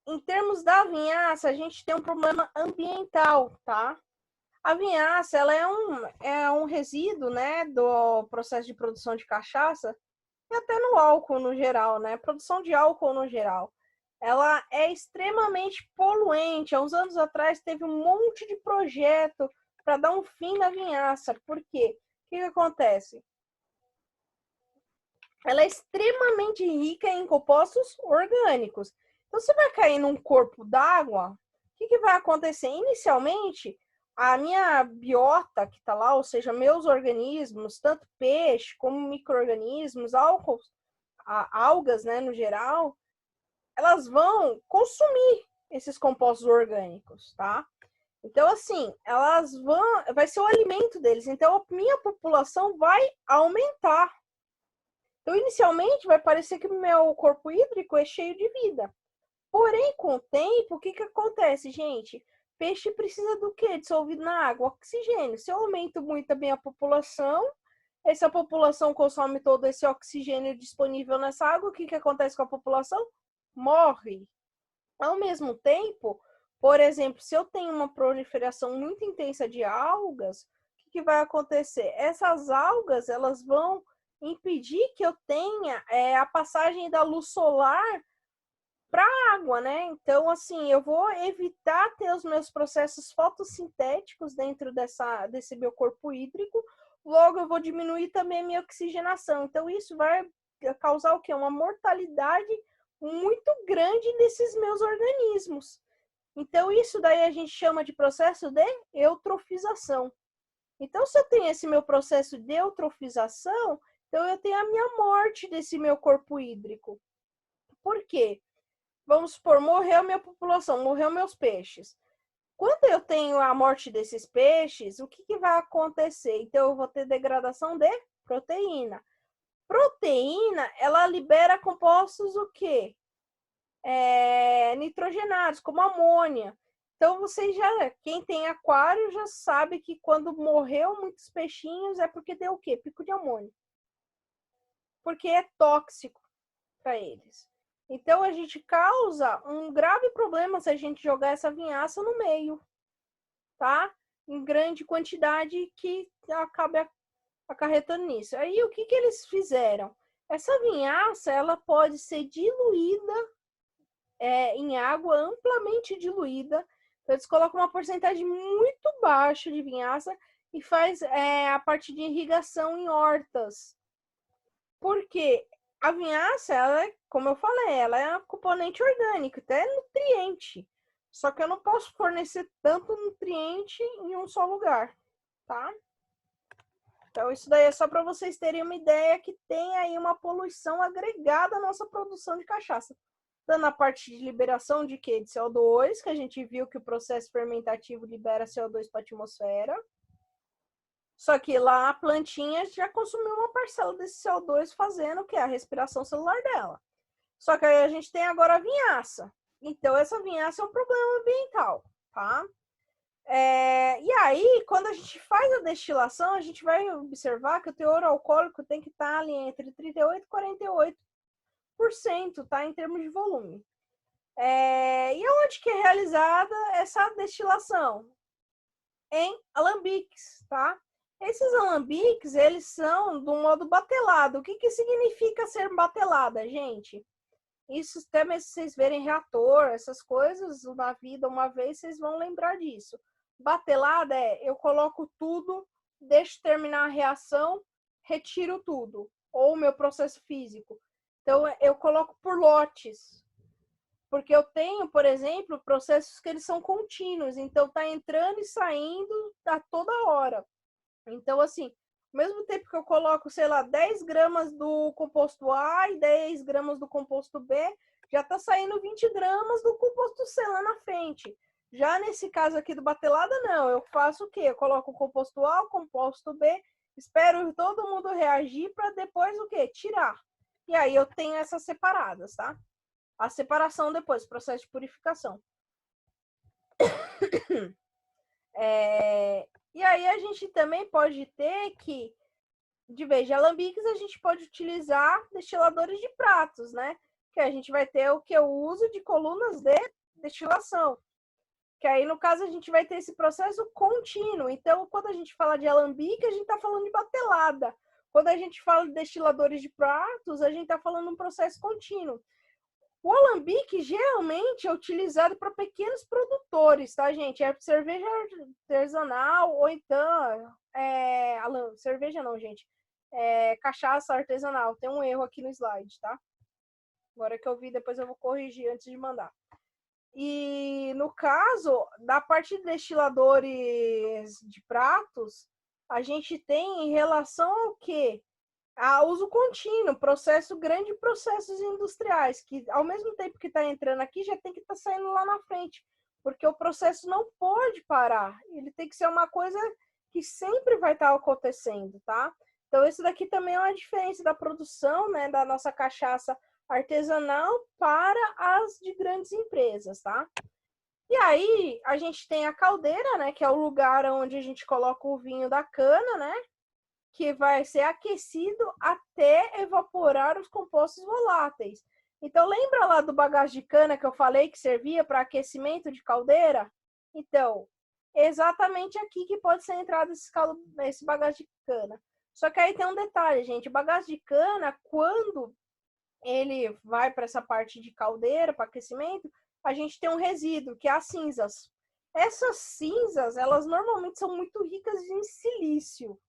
em termos da vinhaça, a gente tem um problema ambiental, tá? A vinhaça, ela é um resíduo, né, do processo de produção de cachaça e até no álcool no geral, né? Produção de álcool no geral. Ela é extremamente poluente. Há uns anos atrás teve um monte de projeto para dar um fim na vinhaça. Por quê? O que acontece? Ela é extremamente rica em compostos orgânicos. Então, você vai cair num corpo d'água, o que vai acontecer? Inicialmente, a minha biota que está lá, ou seja, meus organismos, tanto peixe como micro-organismos, algas, né, no geral, elas vão consumir esses compostos orgânicos, tá? Então, assim, vai ser o alimento deles. Então, a minha população vai aumentar. Então, inicialmente, vai parecer que o meu corpo hídrico é cheio de vida. Porém, com o tempo, o que acontece, gente? Peixe precisa do quê? Dissolvido na água? Oxigênio. Se eu aumento muito bem a população, essa população consome todo esse oxigênio disponível nessa água, o que acontece com a população? Morre. Ao mesmo tempo, por exemplo, se eu tenho uma proliferação muito intensa de algas, o que vai acontecer? Essas algas, elas vão impedir que eu tenha a passagem da luz solar para a água, né? Então, assim, eu vou evitar ter os meus processos fotossintéticos dentro desse meu corpo hídrico, logo eu vou diminuir também a minha oxigenação. Então, isso vai causar o quê? Uma mortalidade muito grande nesses meus organismos. Então, isso daí a gente chama de processo de eutrofização. Então, se eu tenho esse meu processo de eutrofização, então eu tenho a minha morte desse meu corpo hídrico. Por quê? Vamos supor, morreu minha população, morreu meus peixes. Quando eu tenho a morte desses peixes, o que vai acontecer? Então, eu vou ter degradação de proteína. Proteína, ela libera compostos o quê? Nitrogenados, como amônia. Então, quem tem aquário já sabe que quando morreu muitos peixinhos é porque deu o quê? Pico de amônio. Porque é tóxico para eles. Então, a gente causa um grave problema se a gente jogar essa vinhaça no meio, tá? Em grande quantidade que acaba acarretando nisso. Aí, o que eles fizeram? Essa vinhaça, ela pode ser diluída em água, amplamente diluída. Então, eles colocam uma porcentagem muito baixa de vinhaça e faz a parte de irrigação em hortas. Porque a vinhaça, ela como eu falei, ela é um componente orgânico, até nutriente. Só que eu não posso fornecer tanto nutriente em um só lugar, tá? Então, isso daí é só para vocês terem uma ideia que tem aí uma poluição agregada à nossa produção de cachaça. Dando a parte de liberação de quê? De CO2, que a gente viu que o processo fermentativo libera CO2 para a atmosfera. Só que lá a plantinha já consumiu uma parcela desse CO2 fazendo o que? A respiração celular dela. Só que aí a gente tem agora a vinhaça. Então, essa vinhaça é um problema ambiental, tá? E aí, quando a gente faz a destilação, a gente vai observar que o teor alcoólico tem que estar ali entre 38% e 48%, tá? Em termos de volume. E onde que é realizada essa destilação? Em alambiques, tá? Esses alambiques, eles são do modo batelado. O que significa ser batelada, gente? Isso até mesmo se vocês verem reator, essas coisas na vida uma vez, vocês vão lembrar disso. Batelada eu coloco tudo, deixo terminar a reação, retiro tudo. Ou o meu processo físico. Então, eu coloco por lotes. Porque eu tenho, por exemplo, processos que eles são contínuos. Então, tá entrando e saindo a toda hora. Então, assim, ao mesmo tempo que eu coloco, sei lá, 10 gramas do composto A e 10 gramas do composto B, já tá saindo 20 gramas do composto C lá na frente. Já nesse caso aqui do batelada, não. Eu faço o quê? Eu coloco o composto A, o composto B, espero todo mundo reagir para depois o quê? Tirar. E aí eu tenho essas separadas, tá? A separação depois, processo de purificação. E aí a gente também pode ter que, de vez de alambiques, a gente pode utilizar destiladores de pratos, né? Que a gente vai ter o que eu uso de colunas de destilação. Que aí, no caso, a gente vai ter esse processo contínuo. Então, quando a gente fala de alambique, a gente está falando de batelada. Quando a gente fala de destiladores de pratos, a gente está falando de um processo contínuo. O alambique geralmente é utilizado para pequenos produtores, tá, gente? É cerveja artesanal ou então cerveja não, gente. Cachaça artesanal. Tem um erro aqui no slide, tá? Agora que eu vi, depois eu vou corrigir antes de mandar. E no caso da parte de destiladores de pratos, a gente tem em relação ao quê? A uso contínuo, grandes processos industriais, que ao mesmo tempo que está entrando aqui, já tem que estar saindo lá na frente, porque o processo não pode parar, ele tem que ser uma coisa que sempre vai estar acontecendo, tá? Então, isso daqui também é uma diferença da produção, né, da nossa cachaça artesanal para as de grandes empresas, tá? E aí, a gente tem a caldeira, né, que é o lugar onde a gente coloca o vinho da cana, né? Que vai ser aquecido até evaporar os compostos voláteis. Então, lembra lá do bagaço de cana que eu falei que servia para aquecimento de caldeira? Então, exatamente aqui que pode ser entrado esse bagaço de cana. Só que aí tem um detalhe, gente. O bagaço de cana, quando ele vai para essa parte de caldeira, para aquecimento, a gente tem um resíduo, que é as cinzas. Essas cinzas, elas normalmente são muito ricas em silício.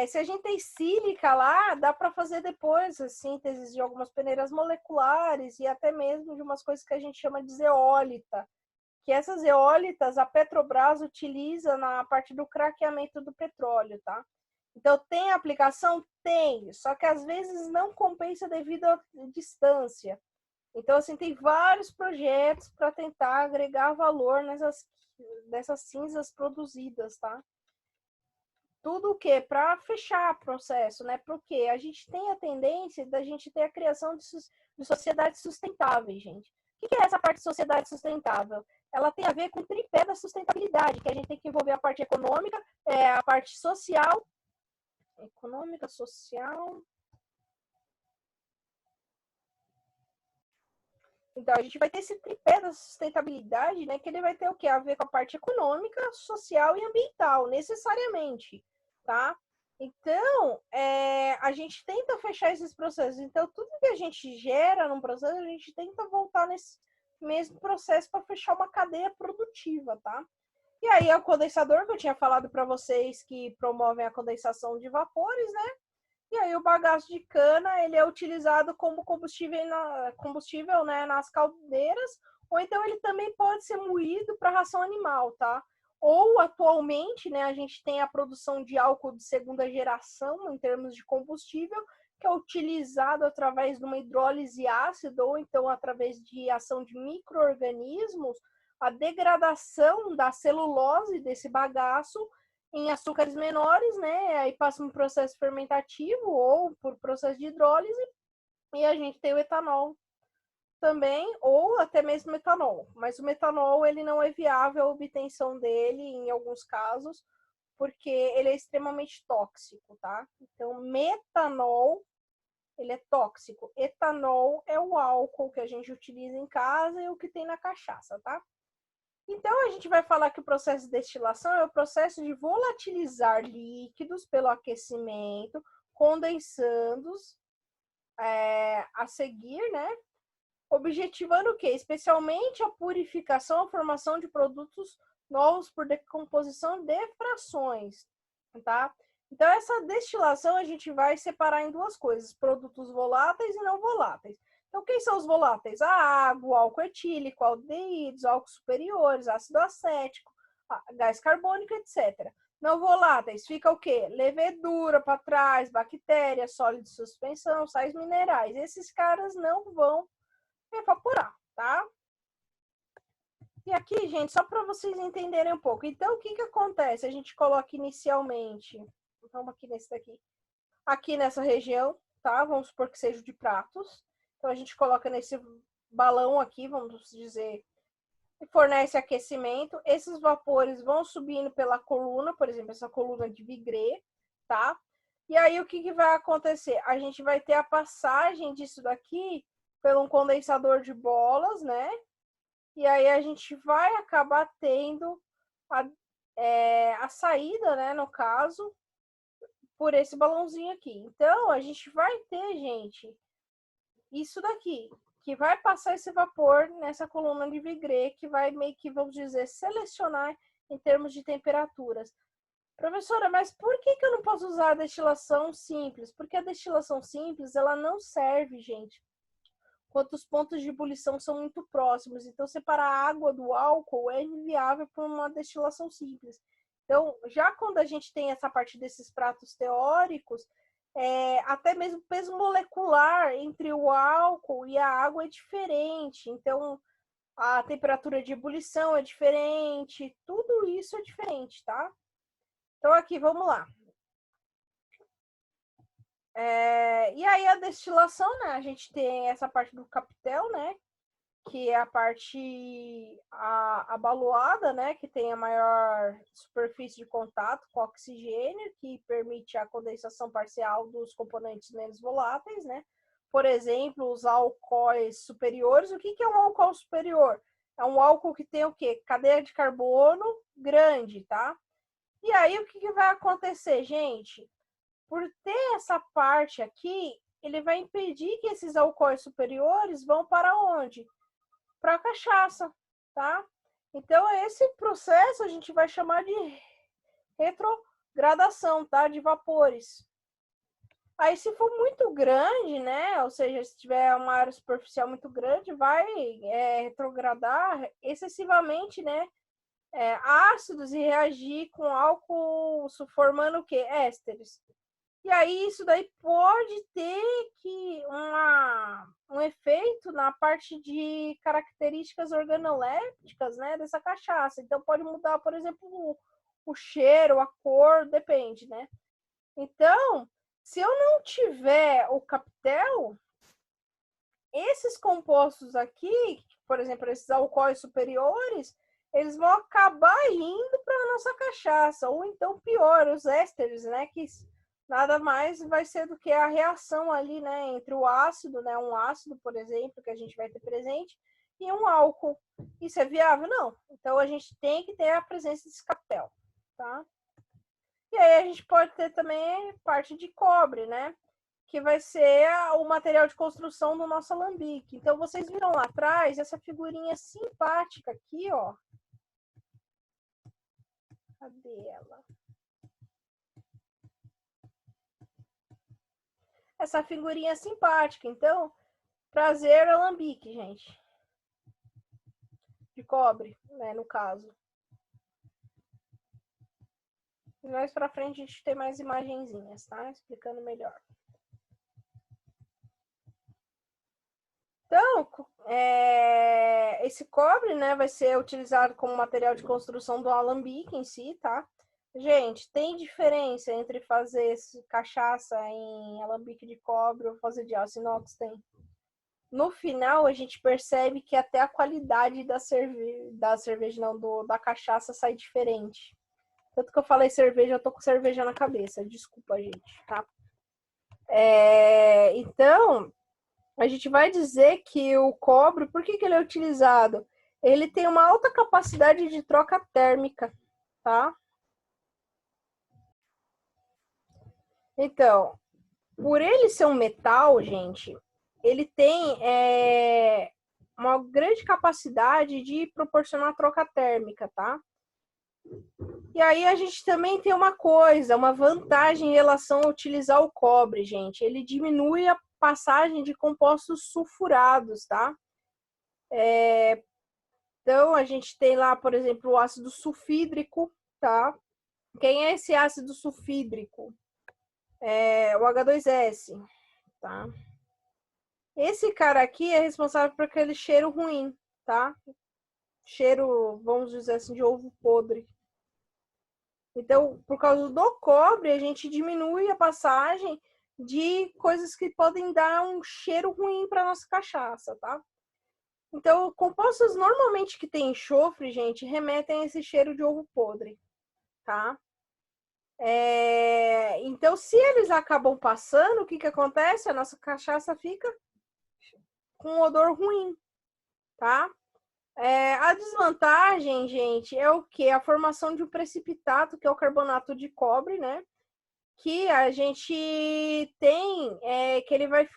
Se a gente tem sílica lá, dá para fazer depois a síntese de algumas peneiras moleculares e até mesmo de umas coisas que a gente chama de zeólita, que essas zeólitas a Petrobras utiliza na parte do craqueamento do petróleo, tá? Então, tem aplicação? Tem, só que às vezes não compensa devido à distância. Então, assim, tem vários projetos para tentar agregar valor nessas cinzas produzidas, tá? Tudo o quê? Para fechar o processo, né? Porque a gente tem a tendência da gente ter a criação de sociedades sustentáveis, gente. O que é essa parte de sociedade sustentável? ela tem a ver com o tripé da sustentabilidade, que a gente tem que envolver a parte econômica, a parte social, econômica, social. Então, a gente vai ter esse tripé da sustentabilidade, né? Que ele vai ter o quê? A ver com a parte econômica, social e ambiental, necessariamente, tá? Então, a gente tenta fechar esses processos. Então, tudo que a gente gera num processo, a gente tenta voltar nesse mesmo processo para fechar uma cadeia produtiva, tá? E aí, é o condensador que eu tinha falado para vocês que promovem a condensação de vapores, né? E aí o bagaço de cana, ele é utilizado como combustível, né, nas caldeiras, ou então ele também pode ser moído para ração animal, tá? Ou atualmente, né, a gente tem a produção de álcool de segunda geração em termos de combustível, que é utilizado através de uma hidrólise ácida ou então através de ação de micro-organismos, a degradação da celulose desse bagaço em açúcares menores, né? Aí passa um processo fermentativo ou por processo de hidrólise e a gente tem o etanol também, ou até mesmo metanol. Mas o metanol, ele não é viável a obtenção dele em alguns casos, porque ele é extremamente tóxico, tá? Então, metanol, ele é tóxico. Etanol é o álcool que a gente utiliza em casa e o que tem na cachaça, tá? Então, a gente vai falar que o processo de destilação é o processo de volatilizar líquidos pelo aquecimento, condensando-os a seguir, né? Objetivando o quê? Especialmente a purificação, a formação de produtos novos por decomposição de frações, tá? Então, essa destilação a gente vai separar em duas coisas, produtos voláteis e não voláteis. Então, quem são os voláteis? A água, o álcool etílico, aldeídos, álcools superiores, ácido acético, gás carbônico, etc. Não voláteis, fica o quê? Levedura para trás, bactérias, sólido de suspensão, sais minerais. Esses caras não vão evaporar, tá? E aqui, gente, só para vocês entenderem um pouco. Então, o que que acontece? A gente coloca inicialmente, vamos aqui nesse daqui, aqui nessa região, tá? Vamos supor que seja de pratos. Então, a gente coloca nesse balão aqui, vamos dizer, e fornece aquecimento. Esses vapores vão subindo pela coluna, por exemplo, essa coluna de Vigré, tá? E aí, o que que vai acontecer? A gente vai ter a passagem disso daqui pelo um condensador de bolas, né? E aí a gente vai acabar tendo a saída, né, no caso, por esse balãozinho aqui. Então, a gente vai ter, gente, isso daqui, que vai passar esse vapor nessa coluna de Vigré, que vai meio que, vamos dizer, selecionar em termos de temperaturas. Professora, mas por que eu não posso usar a destilação simples? Porque a destilação simples, ela não serve, gente, quando os pontos de ebulição são muito próximos. Então, separar a água do álcool é inviável para uma destilação simples. Então, já quando a gente tem essa parte desses pratos teóricos, até mesmo o peso molecular entre o álcool e a água é diferente. Então, a temperatura de ebulição é diferente, tudo isso é diferente, tá? Então, aqui, vamos lá. E aí, a destilação, né? A gente tem essa parte do capitel, né? Que é a parte abaloada, né, que tem a maior superfície de contato com oxigênio, que permite a condensação parcial dos componentes menos voláteis, né? Por exemplo, os álcoois superiores. O que é um álcool superior? É um álcool que tem o quê? Cadeia de carbono grande, tá? E aí, o que vai acontecer, gente? Por ter essa parte aqui, ele vai impedir que esses álcoois superiores vão para onde? Para a cachaça, tá? Então, esse processo a gente vai chamar de retrogradação, tá? De vapores. Aí, se for muito grande, né? Ou seja, se tiver uma área superficial muito grande, vai retrogradar excessivamente, né? Ácidos e reagir com álcool, formando o quê? Ésteres. E aí, isso daí pode ter um efeito na parte de características organolépticas, né, dessa cachaça. Então, pode mudar, por exemplo, o cheiro, a cor, depende, né? Então, se eu não tiver o capitel, esses compostos aqui, por exemplo, esses álcoois superiores, eles vão acabar indo para a nossa cachaça. Ou então, pior, os ésteres, né? Que nada mais vai ser do que a reação ali, né? Entre o ácido, né? Um ácido, por exemplo, que a gente vai ter presente, e um álcool. Isso é viável? Não. Então, a gente tem que ter a presença desse capel, tá? E aí a gente pode ter também parte de cobre, né? Que vai ser o material de construção do nosso alambique. Então, vocês viram lá atrás essa figurinha simpática aqui, ó. Cadê ela? Essa figurinha simpática. Então, prazer alambique, gente. De cobre, né, no caso. E mais pra frente a gente tem mais imagenzinhas, tá? Explicando melhor. Então, esse cobre, né, vai ser utilizado como material de construção do alambique em si, tá? Gente, tem diferença entre fazer cachaça em alambique de cobre ou fazer de aço inox? Tem. No final, a gente percebe que até a qualidade da cerveja, não, da cachaça sai diferente. Tanto que eu falei cerveja, eu tô com cerveja na cabeça. Desculpa, gente, tá? Então, a gente vai dizer que o cobre, por que ele é utilizado? Ele tem uma alta capacidade de troca térmica, tá? Então, por ele ser um metal, gente, ele tem uma grande capacidade de proporcionar troca térmica, tá? E aí a gente também tem uma coisa, uma vantagem em relação a utilizar o cobre, gente. Ele diminui a passagem de compostos sulfurados, tá? Então, a gente tem lá, por exemplo, o ácido sulfídrico, tá? Quem é esse ácido sulfídrico? É o H2S, tá? Esse cara aqui é responsável por aquele cheiro ruim, tá? Cheiro, vamos dizer assim, de ovo podre. Então, por causa do cobre, a gente diminui a passagem de coisas que podem dar um cheiro ruim para nossa cachaça, tá? Então, compostos normalmente que tem enxofre, gente, remetem a esse cheiro de ovo podre, tá? Então, se eles acabam passando, o que acontece? A nossa cachaça fica com um odor ruim, tá? A desvantagem, gente, é o que? A formação de um precipitado, que é o carbonato de cobre, né? Que a gente tem, que ele vai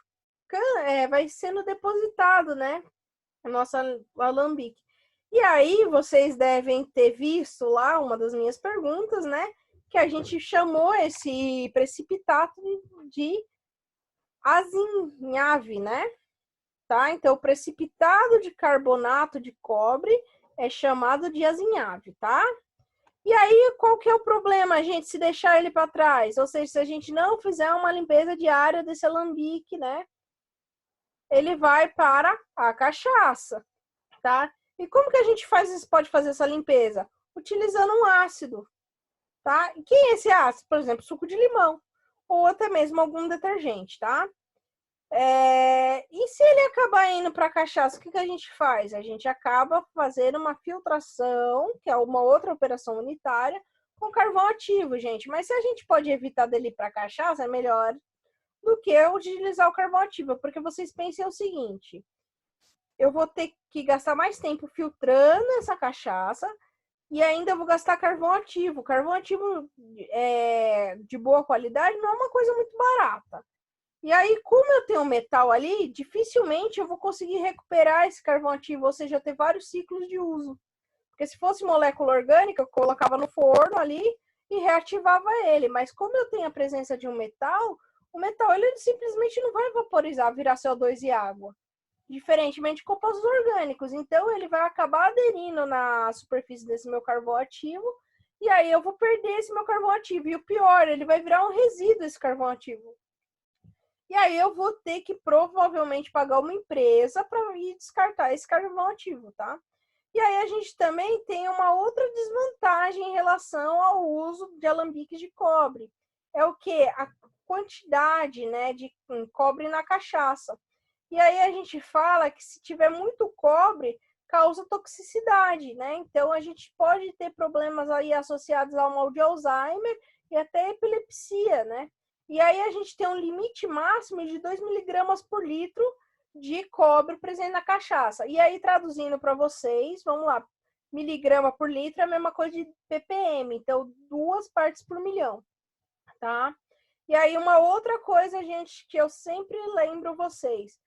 vai sendo depositado, né? A nossa alambique. E aí, vocês devem ter visto lá uma das minhas perguntas, né? Que a gente chamou esse precipitato de azinhave, né? Tá? Então, o precipitado de carbonato de cobre é chamado de azinhave, tá? E aí, qual que é o problema, gente, se deixar ele para trás? Ou seja, se a gente não fizer uma limpeza diária desse alambique, né? Ele vai para a cachaça, tá? E como que a gente pode fazer essa limpeza? Utilizando um ácido, tá? E quem é esse ácido? Por exemplo, suco de limão, ou até mesmo algum detergente, tá? E se ele acabar indo para a cachaça, o que a gente faz? A gente acaba fazendo uma filtração, que é uma outra operação unitária, com carvão ativo, gente. Mas se a gente pode evitar dele ir para a cachaça, é melhor do que utilizar o carvão ativo, porque vocês pensem o seguinte: eu vou ter que gastar mais tempo filtrando essa cachaça e ainda vou gastar carvão ativo. Carvão ativo de boa qualidade não é uma coisa muito barata. E aí, como eu tenho metal ali, dificilmente eu vou conseguir recuperar esse carvão ativo, ou seja, ter vários ciclos de uso. Porque se fosse molécula orgânica, eu colocava no forno ali e reativava ele. Mas como eu tenho a presença de um metal, o metal ele simplesmente não vai vaporizar, virar CO2 e água. Diferentemente de compostos orgânicos. Então, ele vai acabar aderindo na superfície desse meu carvão ativo e aí eu vou perder esse meu carvão ativo. E o pior, ele vai virar um resíduo esse carvão ativo. E aí eu vou ter que provavelmente pagar uma empresa para ir descartar esse carvão ativo, tá? E aí a gente também tem uma outra desvantagem em relação ao uso de alambiques de cobre. É o que? A quantidade, né, de cobre na cachaça. E aí a gente fala que se tiver muito cobre, causa toxicidade, né? Então, a gente pode ter problemas aí associados ao mal de Alzheimer e até epilepsia, né? E aí a gente tem um limite máximo de 2 miligramas por litro de cobre presente na cachaça. E aí, traduzindo para vocês, vamos lá, miligrama por litro é a mesma coisa de ppm, então 2 partes por milhão, tá? E aí, uma outra coisa, gente, que eu sempre lembro vocês,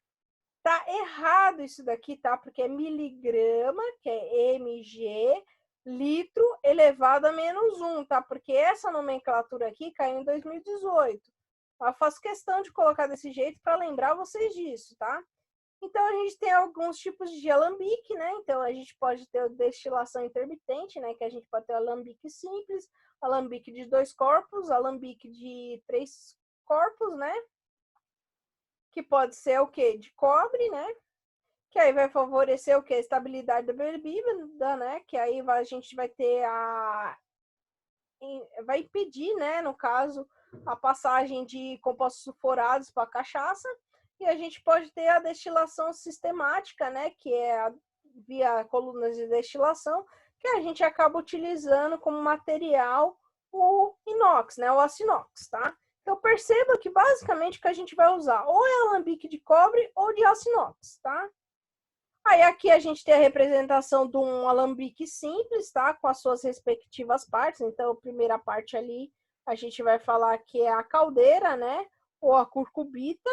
tá errado isso daqui, tá? Porque é miligrama, que é mg, litro elevado a -1, tá? Porque essa nomenclatura aqui caiu em 2018. Eu faço questão de colocar desse jeito para lembrar vocês disso, tá? Então, a gente tem alguns tipos de alambique, né? Então, a gente pode ter destilação intermitente, né? Que a gente pode ter alambique simples, alambique de 2 corpos, alambique de 3 corpos, né? Que pode ser o quê? De cobre, né? Que aí vai favorecer o quê? A estabilidade da bebida, né? Que aí a gente vai ter vai impedir, né? No caso, a passagem de compostos sulfurados para a cachaça. E a gente pode ter a destilação sistemática, né? Que é via colunas de destilação, que a gente acaba utilizando como material o inox, né? O aço inox, tá? Então, perceba que basicamente o que a gente vai usar ou é alambique de cobre ou de aço inox, tá? Aí aqui a gente tem a representação de um alambique simples, tá? Com as suas respectivas partes. Então, a primeira parte ali, a gente vai falar que é a caldeira, né? Ou a curcubita.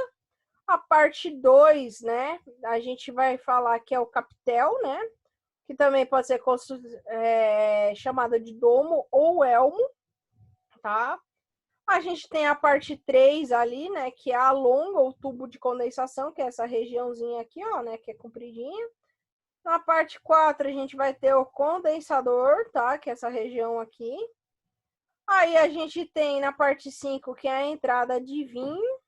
A parte 2, né? A gente vai falar que é o capitel, né? Que também pode ser chamada de domo ou elmo, tá? A gente tem a parte 3 ali, né, que é a longa, ou tubo de condensação, que é essa regiãozinha aqui, ó, né, que é compridinha. Na parte 4 a gente vai ter o condensador, tá, que é essa região aqui. Aí a gente tem na parte 5, que é a entrada de vinho.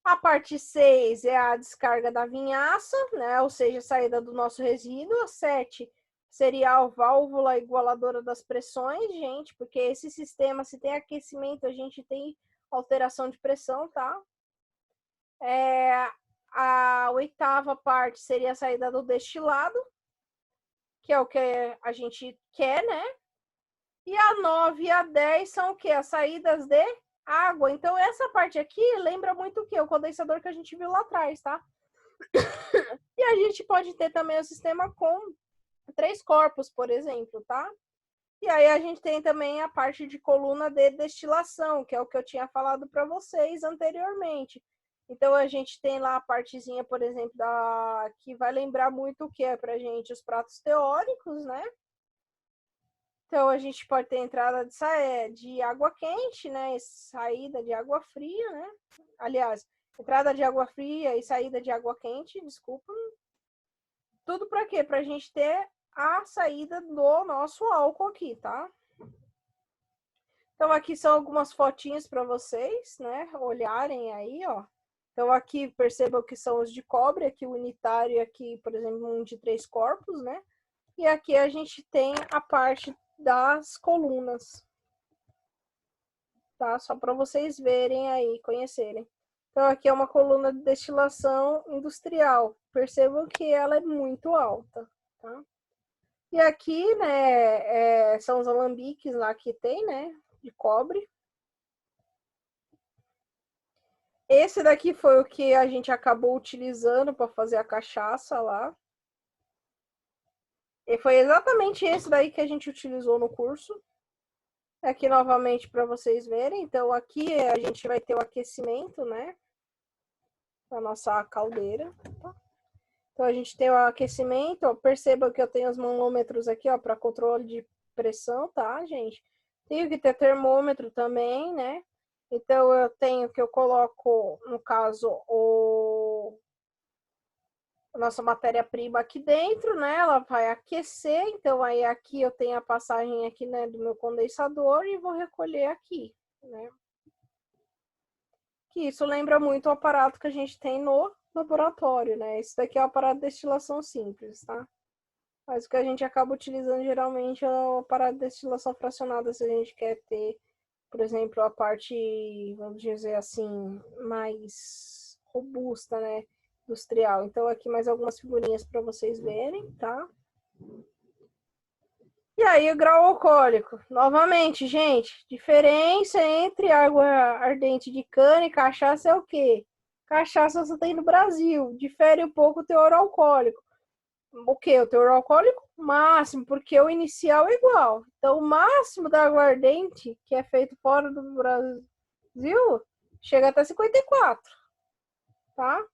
A parte 6 é a descarga da vinhaça, né, ou seja, a saída do nosso resíduo. A 7 seria a válvula igualadora das pressões, gente, porque esse sistema, se tem aquecimento, a gente tem alteração de pressão, tá? A 8ª parte seria a saída do destilado, que é o que a gente quer, né? E a 9 e a 10 são o quê? As saídas de água. Então, essa parte aqui lembra muito o quê? O condensador que a gente viu lá atrás, tá? E a gente pode ter também o sistema com 3 corpos, por exemplo, tá? E aí a gente tem também a parte de coluna de destilação, que é o que eu tinha falado para vocês anteriormente. Então a gente tem lá a partezinha, por exemplo, que vai lembrar muito o que é pra gente os pratos teóricos, né? Então a gente pode ter entrada de água quente, né? E saída de água fria, né? Aliás, entrada de água fria e saída de água quente, desculpa. Tudo para quê? Para a gente ter a saída do nosso álcool aqui, tá? Então, aqui são algumas fotinhas para vocês, né? Olharem aí, ó. Então, aqui percebam que são os de cobre, aqui o unitário e aqui, por exemplo, um de 3 corpos, né? E aqui a gente tem a parte das colunas, tá? Só para vocês verem aí, conhecerem. Então, aqui é uma coluna de destilação industrial. Percebam que ela é muito alta, tá? E aqui, né, são os alambiques lá que tem, né, de cobre. Esse daqui foi o que a gente acabou utilizando para fazer a cachaça lá. E foi exatamente esse daí que a gente utilizou no curso. Aqui novamente para vocês verem. Então, aqui a gente vai ter o aquecimento, né, da nossa caldeira. Tá? Então, a gente tem o aquecimento. Ó, perceba que eu tenho os manômetros aqui, ó, para controle de pressão, tá, gente? Tenho que ter termômetro também, né? Então, eu tenho que eu coloco, no caso, a nossa matéria-prima aqui dentro, né? Ela vai aquecer. Então, aí aqui eu tenho a passagem aqui, né, do meu condensador e vou recolher aqui, né? Que isso lembra muito o aparato que a gente tem no laboratório, né? Isso daqui é o aparato de destilação simples, tá? Mas o que a gente acaba utilizando geralmente é o aparato de destilação fracionada, se a gente quer ter, por exemplo, a parte, vamos dizer assim, mais robusta, né, industrial. Então, aqui mais algumas figurinhas para vocês verem, tá? E aí, o grau alcoólico. Novamente, gente, diferença entre água ardente de cana e cachaça é o quê? Cachaça só tem no Brasil. Difere um pouco o teor alcoólico. O quê? O teor alcoólico máximo, porque o inicial é igual. Então, o máximo da aguardente, que é feito fora do Brasil, chega até 54, tá?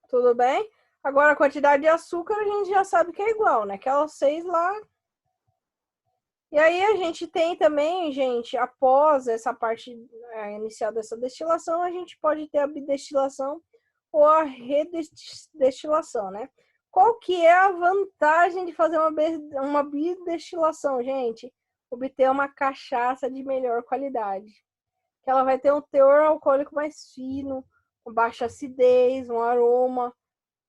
Tudo bem? Agora, a quantidade de açúcar a gente já sabe que é igual, né? Aquelas 6 lá. E aí a gente tem também, gente, após essa parte inicial dessa destilação, a gente pode ter a bidestilação ou a redestilação, né? Qual que é a vantagem de fazer uma bidestilação, gente? Obter uma cachaça de melhor qualidade. Que ela vai ter um teor alcoólico mais fino, com baixa acidez, um aroma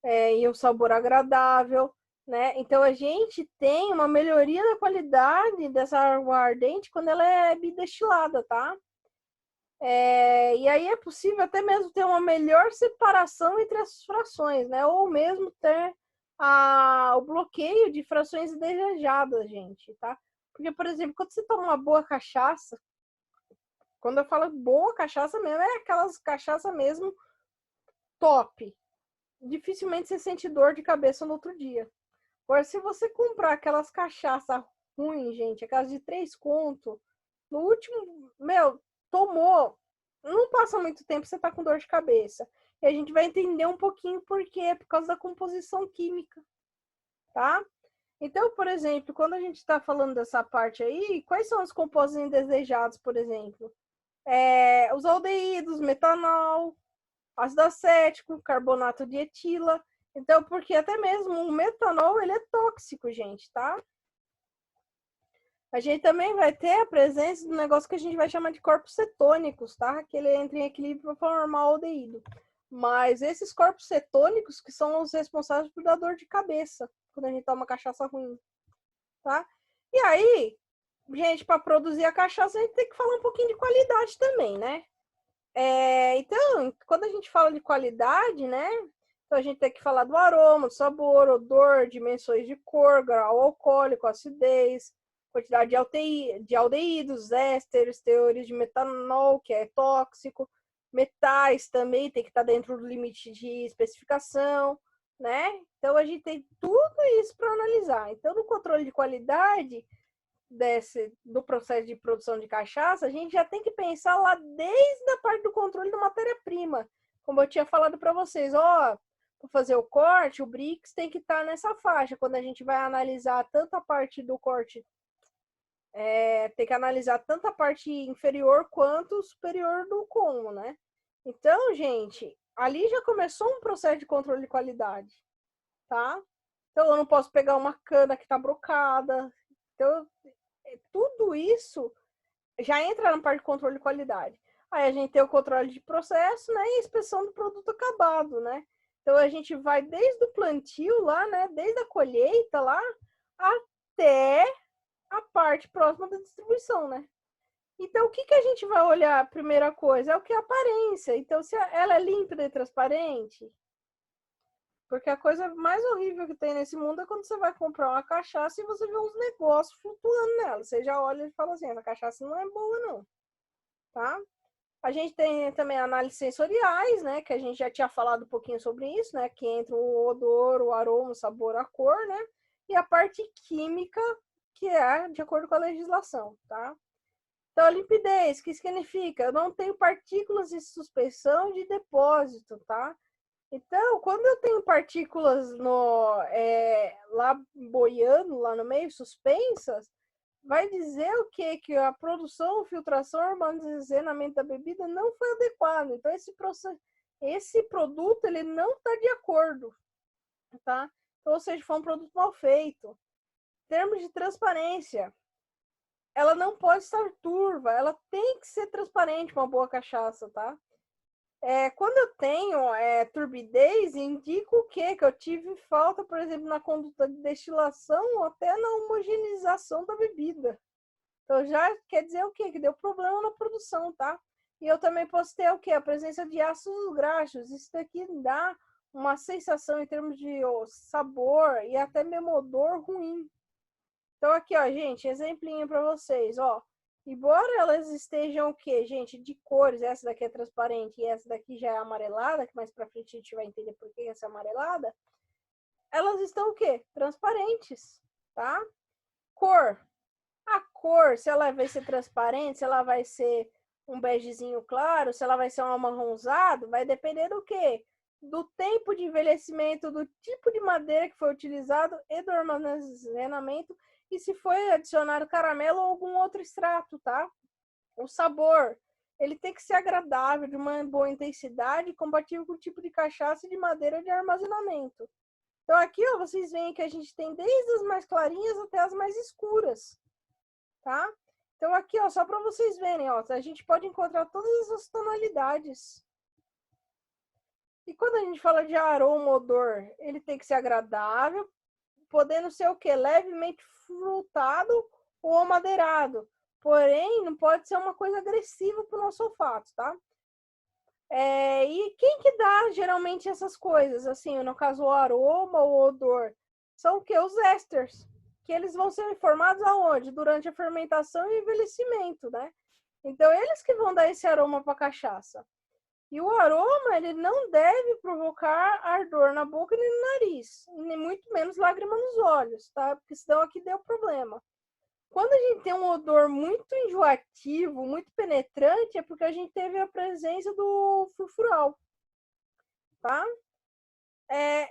e um sabor agradável, né? Então a gente tem uma melhoria da qualidade dessa água ardente quando ela é bidestilada, tá? E aí é possível até mesmo ter uma melhor separação entre as frações, né? Ou mesmo ter o bloqueio de frações indesejadas, gente, tá? Porque, por exemplo, quando você toma uma boa cachaça, quando eu falo boa cachaça mesmo, é aquelas cachaça mesmo top. Dificilmente você sente dor de cabeça no outro dia. Agora, se você comprar aquelas cachaça ruins, gente, aquelas de 3 conto, no último, tomou, não passa muito tempo, você tá com dor de cabeça. E a gente vai entender um pouquinho por quê, por causa da composição química, tá? Então, por exemplo, quando a gente está falando dessa parte aí, quais são os compostos indesejados, por exemplo? Os aldeídos, metanol, ácido acético, carbonato de etila. Então, porque até mesmo o metanol, ele é tóxico, gente, tá? A gente também vai ter a presença do negócio que a gente vai chamar de corpos cetônicos, tá? Que ele entra em equilíbrio para formar aldeído. Mas esses corpos cetônicos que são os responsáveis por dar dor de cabeça quando a gente toma cachaça ruim, tá? E aí, gente, para produzir a cachaça, a gente tem que falar um pouquinho de qualidade também, né? Então, quando a gente fala de qualidade, né? Então a gente tem que falar do aroma, do sabor, odor, dimensões de cor, grau alcoólico, acidez, quantidade de aldeídos, ésteres, teores de metanol, que é tóxico, metais também tem que estar dentro do limite de especificação, né? Então a gente tem tudo isso para analisar. Então, no controle de qualidade do processo de produção de cachaça, a gente já tem que pensar lá desde a parte do controle da matéria-prima. Como eu tinha falado para vocês, para fazer o corte, o Brix tem que estar nessa faixa. Quando a gente vai analisar tanto a parte do corte, tem que analisar tanto a parte inferior quanto superior do como, né? Então, gente, ali já começou um processo de controle de qualidade, tá? Então, eu não posso pegar uma cana que está brocada. Então, tudo isso já entra na parte de controle de qualidade. Aí a gente tem o controle de processo, né, e a inspeção do produto acabado, né? Então a gente vai desde o plantio lá, né, desde a colheita lá até a parte próxima da distribuição, né? Então o que a gente vai olhar? A primeira coisa é o que é a aparência. Então se ela é límpida e transparente, porque a coisa mais horrível que tem nesse mundo é quando você vai comprar uma cachaça e você vê uns negócios flutuando nela. Você já olha e fala assim, essa cachaça não é boa não, tá? A gente tem também análises sensoriais, né, que a gente já tinha falado um pouquinho sobre isso, né, que entra o odor, o aroma, o sabor, a cor, né, e a parte química, que é de acordo com a legislação, tá? Então, a limpidez, que significa? Eu não tenho partículas de suspensão de depósito, tá? Então, quando eu tenho partículas lá boiando, lá no meio, suspensas, vai dizer o quê? Que a produção, filtração, armazenamento da bebida não foi adequado. Então, esse produto, ele não está de acordo, tá? Então, ou seja, foi um produto mal feito. Em termos de transparência, ela não pode estar turva, ela tem que ser transparente, uma boa cachaça, tá? Quando eu tenho turbidez, indica o quê? Que eu tive falta, por exemplo, na conduta de destilação ou até na homogeneização da bebida. Então já quer dizer o quê? Que deu problema na produção, tá? E eu também posso ter o quê? A presença de ácidos graxos. Isso daqui dá uma sensação em termos de sabor e até mesmo odor ruim. Então aqui, ó, gente, exemplinho para vocês, ó. Embora elas estejam o quê, gente, de cores, essa daqui é transparente e essa daqui já é amarelada, que mais para frente a gente vai entender por que essa é amarelada, elas estão o quê? Transparentes, tá? Cor. A cor, se ela vai ser transparente, se ela vai ser um begezinho claro, se ela vai ser um amarronzado, vai depender do quê? Do tempo de envelhecimento, do tipo de madeira que foi utilizado e do armazenamento e se foi adicionado caramelo ou algum outro extrato, tá? O sabor, ele tem que ser agradável, de uma boa intensidade, compatível com o tipo de cachaça e de madeira de armazenamento. Então aqui, ó, vocês veem que a gente tem desde as mais clarinhas até as mais escuras, tá? Então aqui, ó, só para vocês verem, ó, a gente pode encontrar todas as tonalidades. E quando a gente fala de aroma, odor, ele tem que ser agradável, podendo ser o quê? Levemente frutado ou amadeirado. Porém, não pode ser uma coisa agressiva para o nosso olfato, tá? E quem que dá geralmente essas coisas? Assim, no caso, o aroma ou o odor, são o quê? Os ésteres, que eles vão ser formados aonde? Durante a fermentação e envelhecimento, né? Então, eles que vão dar esse aroma para a cachaça. E o aroma, ele não deve provocar ardor na boca nem no nariz, nem muito menos lágrima nos olhos, tá? Porque senão aqui deu problema. Quando a gente tem um odor muito enjoativo, muito penetrante, é porque a gente teve a presença do furfural, tá?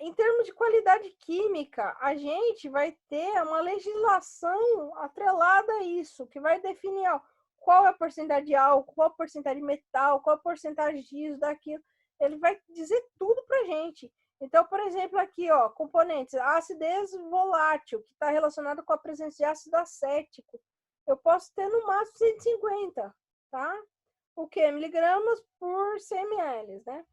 Em termos de qualidade química, a gente vai ter uma legislação atrelada a isso, que vai definir qual é a porcentagem de álcool, qual a porcentagem de metal, qual a porcentagem disso, daquilo. Ele vai dizer tudo pra gente. Então, por exemplo, aqui, ó, componentes, a acidez volátil, que está relacionada com a presença de ácido acético. Eu posso ter no máximo 150, tá? O que? Miligramas por 100 ml, né?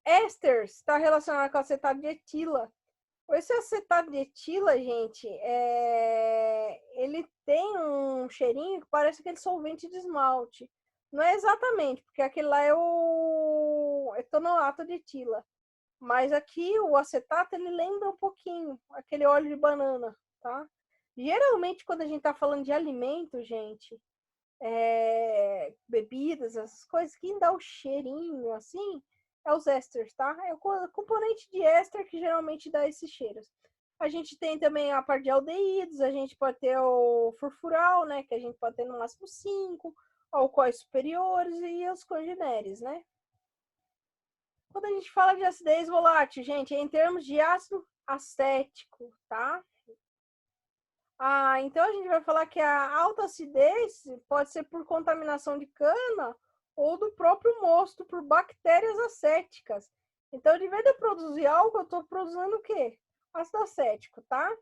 Ésteres está relacionado com acetato de etila. Esse acetato de etila, gente, ele tem um cheirinho que parece aquele solvente de esmalte. Não é exatamente, porque aquele lá é o etanolato de etila. Mas aqui o acetato, ele lembra um pouquinho aquele óleo de banana, tá? Geralmente, quando a gente tá falando de alimento, gente, bebidas, essas coisas, quem dá o cheirinho, assim, é os ésteres, tá? É o componente de éster que geralmente dá esses cheiros. A gente tem também a parte de aldeídos, a gente pode ter o furfural, né? Que a gente pode ter no máximo 5, alcoóis superiores e os congeneres, né? Quando a gente fala de acidez volátil, gente, é em termos de ácido acético, tá? Então a gente vai falar que a alta acidez pode ser por contaminação de cana ou do próprio mosto por bactérias acéticas. Então, de vez de eu produzir álcool, eu estou produzindo o quê? Ácido acético, tá?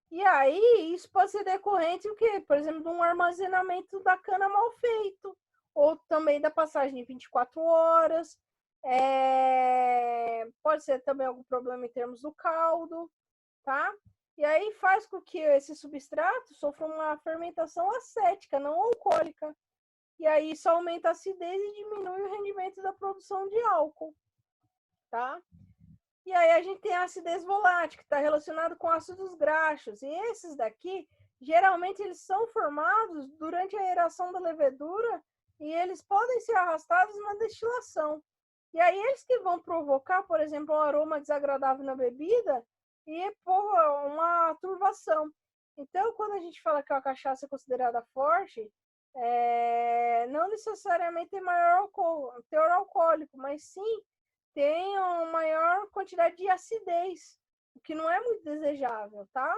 E aí, isso pode ser decorrente o quê? Por exemplo, de um armazenamento da cana mal feito, ou também da passagem de 24 horas. Pode ser também algum problema em termos do caldo, tá? E aí faz com que esse substrato sofra uma fermentação acética, não alcoólica. E aí isso aumenta a acidez e diminui o rendimento da produção de álcool, tá? E aí a gente tem a acidez volátil, que está relacionado com ácidos graxos. E esses daqui, geralmente eles são formados durante a aeração da levedura e eles podem ser arrastados na destilação. E aí eles que vão provocar, por exemplo, um aroma desagradável na bebida e uma turvação. Então, quando a gente fala que a cachaça é considerada forte, não necessariamente tem maior teor alcoólico, mas sim tem uma maior quantidade de acidez, o que não é muito desejável, tá?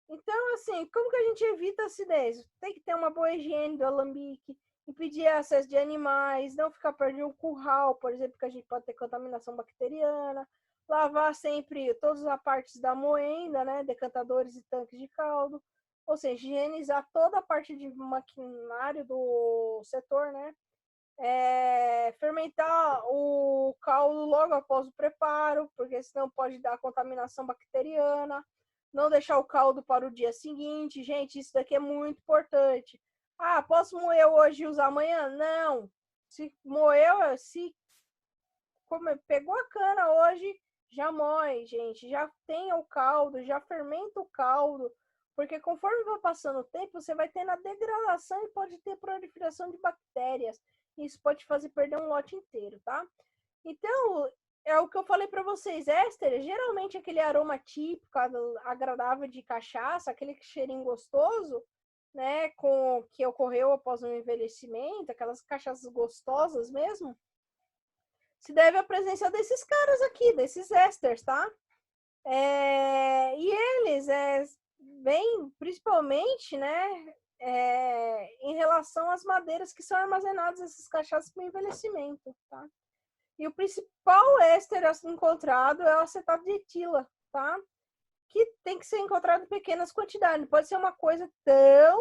Então, assim, como que a gente evita a acidez? Tem que ter uma boa higiene do alambique, impedir acesso de animais, não ficar perto de um curral, por exemplo, que a gente pode ter contaminação bacteriana, lavar sempre todas as partes da moenda, né, decantadores e tanques de caldo, ou seja, higienizar toda a parte de maquinário do setor, né, fermentar o caldo logo após o preparo, porque senão pode dar contaminação bacteriana. Não deixar o caldo para o dia seguinte. Gente, isso daqui é muito importante. Ah, posso moer hoje e usar amanhã? Não. Se moeu, se pegou a cana hoje, já moe, gente. Já tem o caldo, já fermenta o caldo. Porque conforme vai passando o tempo, você vai tendo a degradação e pode ter proliferação de bactérias. Isso pode fazer perder um lote inteiro, tá? Então, é o que eu falei para vocês, éster, geralmente aquele aroma típico, agradável de cachaça, aquele cheirinho gostoso, né, com que ocorreu após o envelhecimento, aquelas cachaças gostosas mesmo, se deve à presença desses caras aqui, desses ésters, tá? E eles vêm principalmente, né, em relação às madeiras que são armazenadas essas cachaças com envelhecimento, tá? E o principal éster encontrado é o acetato de etila, tá? Que tem que ser encontrado em pequenas quantidades, não pode ser uma coisa tão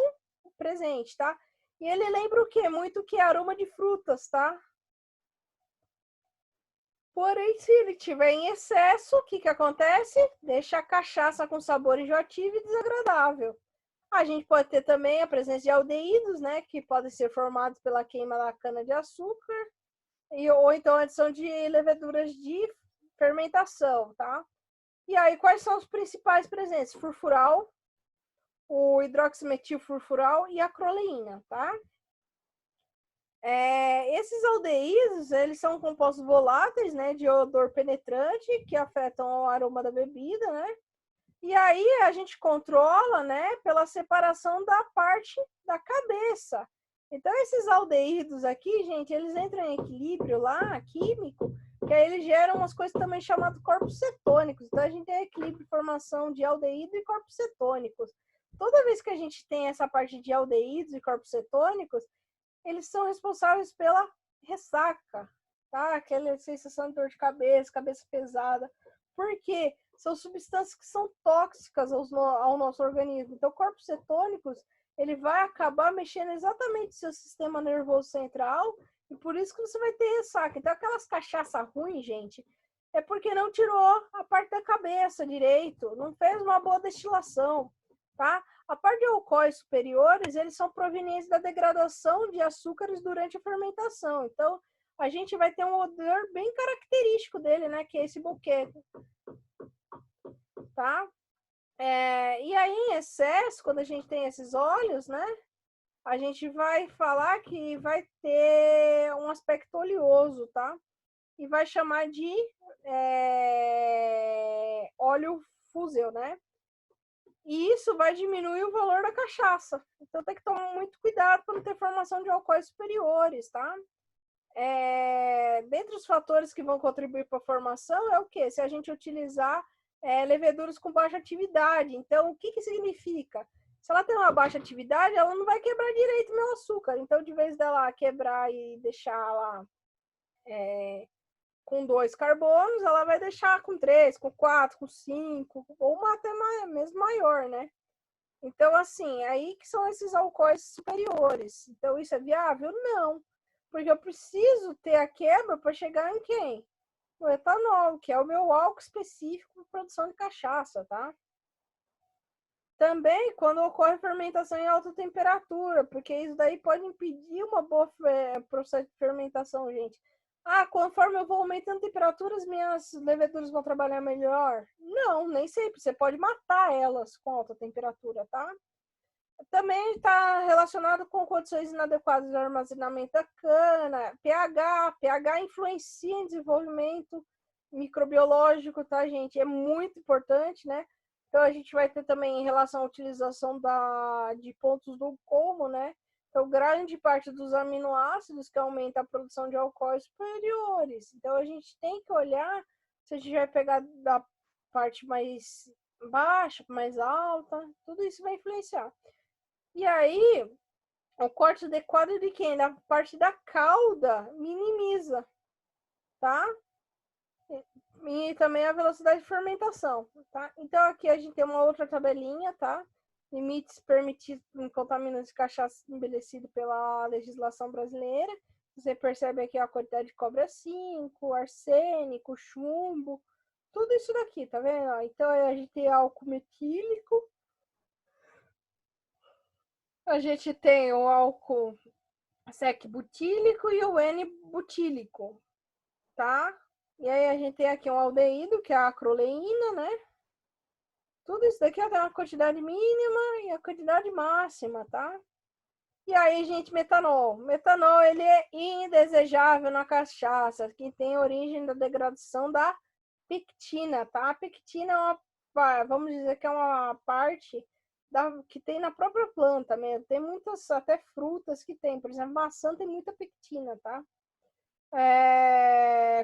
presente, tá? E ele lembra o quê? Muito que aroma de frutas, tá? Porém, se ele tiver em excesso, o que que acontece? Deixa a cachaça com sabor enjoativo e desagradável. A gente pode ter também a presença de aldeídos, né? Que podem ser formados pela queima da cana-de-açúcar, ou então a adição de leveduras de fermentação, tá? E aí, quais são os principais presentes? Furfural, o hidroximetilfurfural e a acroleína, tá? Esses aldeídos, eles são compostos voláteis, né, de odor penetrante, que afetam o aroma da bebida, né? E aí a gente controla, né, pela separação da parte da cabeça. Então, esses aldeídos aqui, gente, eles entram em equilíbrio lá, químico, que aí eles geram umas coisas também chamadas corpos cetônicos. Então, a gente tem equilíbrio, formação de aldeído e corpos cetônicos. Toda vez que a gente tem essa parte de aldeídos e corpos cetônicos, eles são responsáveis pela ressaca, tá? Aquela sensação de dor de cabeça, cabeça pesada. Por quê? São substâncias que são tóxicas ao nosso organismo. Então, corpos cetônicos, ele vai acabar mexendo exatamente no seu sistema nervoso central e por isso que você vai ter ressaca. Então, aquelas cachaças ruins, gente, é porque não tirou a parte da cabeça direito, não fez uma boa destilação, tá? A parte de alcoóis superiores, eles são provenientes da degradação de açúcares durante a fermentação. Então, a gente vai ter um odor bem característico dele, né? Que é esse buquê, tá? E aí, em excesso, quando a gente tem esses óleos, né? A gente vai falar que vai ter um aspecto oleoso, tá? E vai chamar de óleo fusel, né? E isso vai diminuir o valor da cachaça. Então tem que tomar muito cuidado para não ter formação de alcoóis superiores, tá? Dentre os fatores que vão contribuir para a formação é o que? Se a gente utilizar leveduras com baixa atividade. Então, o que, que significa? Se ela tem uma baixa atividade, ela não vai quebrar direito meu açúcar. Então, de vez dela quebrar e deixar lá com 2 carbonos, ela vai deixar com 3, com 4, com 5, ou uma até mesmo maior, né? Então, assim, aí que são esses alcoóis superiores. Então, isso é viável? Não. Porque eu preciso ter a quebra para chegar em quem? No etanol, que é o meu álcool específico para produção de cachaça, tá? Também quando ocorre fermentação em alta temperatura, porque isso daí pode impedir uma boa processo de fermentação, gente. Ah, conforme eu vou aumentando a temperatura, as minhas leveduras vão trabalhar melhor? Não, nem sempre. Você pode matar elas com alta temperatura, tá? Também está relacionado com condições inadequadas de armazenamento da cana, pH influencia em desenvolvimento microbiológico, tá, gente? É muito importante, né? Então, a gente vai ter também em relação à utilização de pontos do como, né? Então, grande parte dos aminoácidos que aumenta a produção de alcoóis superiores. Então, a gente tem que olhar se a gente vai pegar da parte mais baixa, mais alta, tudo isso vai influenciar. E aí, o corte adequado de quem? Da parte da cauda minimiza, tá? E também a velocidade de fermentação, tá? Então, aqui a gente tem uma outra tabelinha, tá? Limites permitidos em contaminantes de cachaça envelhecido pela legislação brasileira. Você percebe aqui a quantidade de cobre 5, arsênico, chumbo, tudo isso daqui, tá vendo? Então, a gente tem álcool metílico, A gente tem o álcool sec-butílico e o N-butílico, tá? E aí a gente tem aqui um aldeído, que é a acroleína, né? Tudo isso daqui tem uma quantidade mínima e a quantidade máxima, tá? E aí, gente, metanol. Metanol, ele é indesejável na cachaça, que tem origem da degradação da pectina, tá? A pectina é uma, vamos dizer que é uma parte que tem na própria planta mesmo. Tem muitas, até frutas que tem. Por exemplo, maçã tem muita pectina, tá?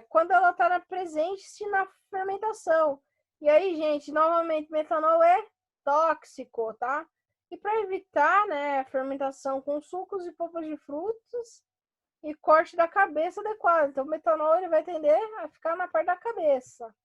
Quando ela está presente na fermentação. E aí, gente, novamente, metanol é tóxico, tá? E para evitar, né, a fermentação com sucos e polpas de frutas e corte da cabeça adequado. Então, o metanol ele vai tender a ficar na parte da cabeça.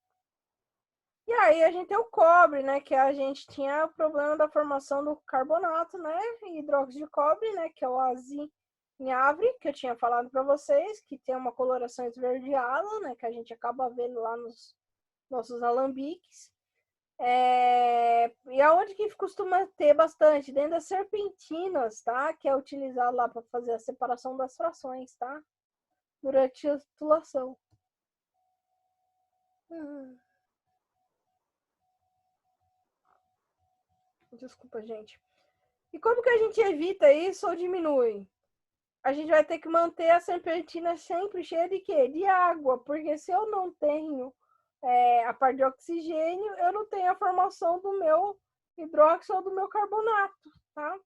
E aí a gente tem o cobre, né, que a gente tinha o problema da formação do carbonato, né, hidróxido de cobre, né, que é o azinhavre, que eu tinha falado para vocês, que tem uma coloração esverdeada, né, que a gente acaba vendo lá nos nossos alambiques. E aonde que costuma ter bastante? Dentro das serpentinas, tá? Que é utilizado lá para fazer a separação das frações, tá? Durante a titulação. Desculpa, gente. E como que a gente evita isso ou diminui? A gente vai ter que manter a serpentina sempre cheia de quê? De água, porque se eu não tenho a parte de oxigênio, eu não tenho a formação do meu hidróxido ou do meu carbonato, tá?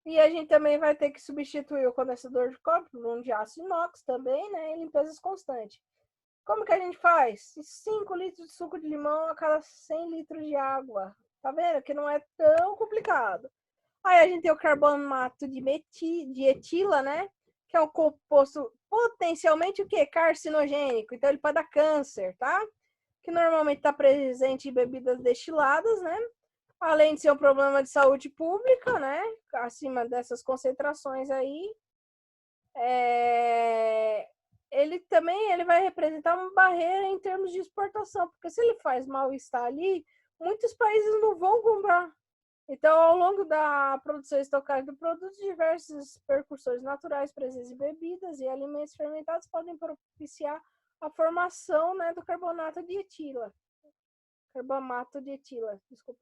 E a gente também vai ter que substituir o condensador de cobre por um de aço inox também, né? E limpezas constantes. Como que a gente faz? 5 litros de suco de limão a cada 100 litros de água. Tá vendo? Que não é tão complicado. Aí a gente tem o carbonato de etila, né? Que é um composto potencialmente o quê? Carcinogênico. Então ele pode dar câncer, tá? Que normalmente está presente em bebidas destiladas, né? Além de ser um problema de saúde pública, né? Acima dessas concentrações aí, ele vai representar uma barreira em termos de exportação, porque se ele faz mal-estar ali, muitos países não vão comprar. Então, ao longo da produção e estocagem do produto, diversos percursores naturais presentes em bebidas e alimentos fermentados podem propiciar a formação, né, do carbonato de etila. Carbamato de etila, desculpa.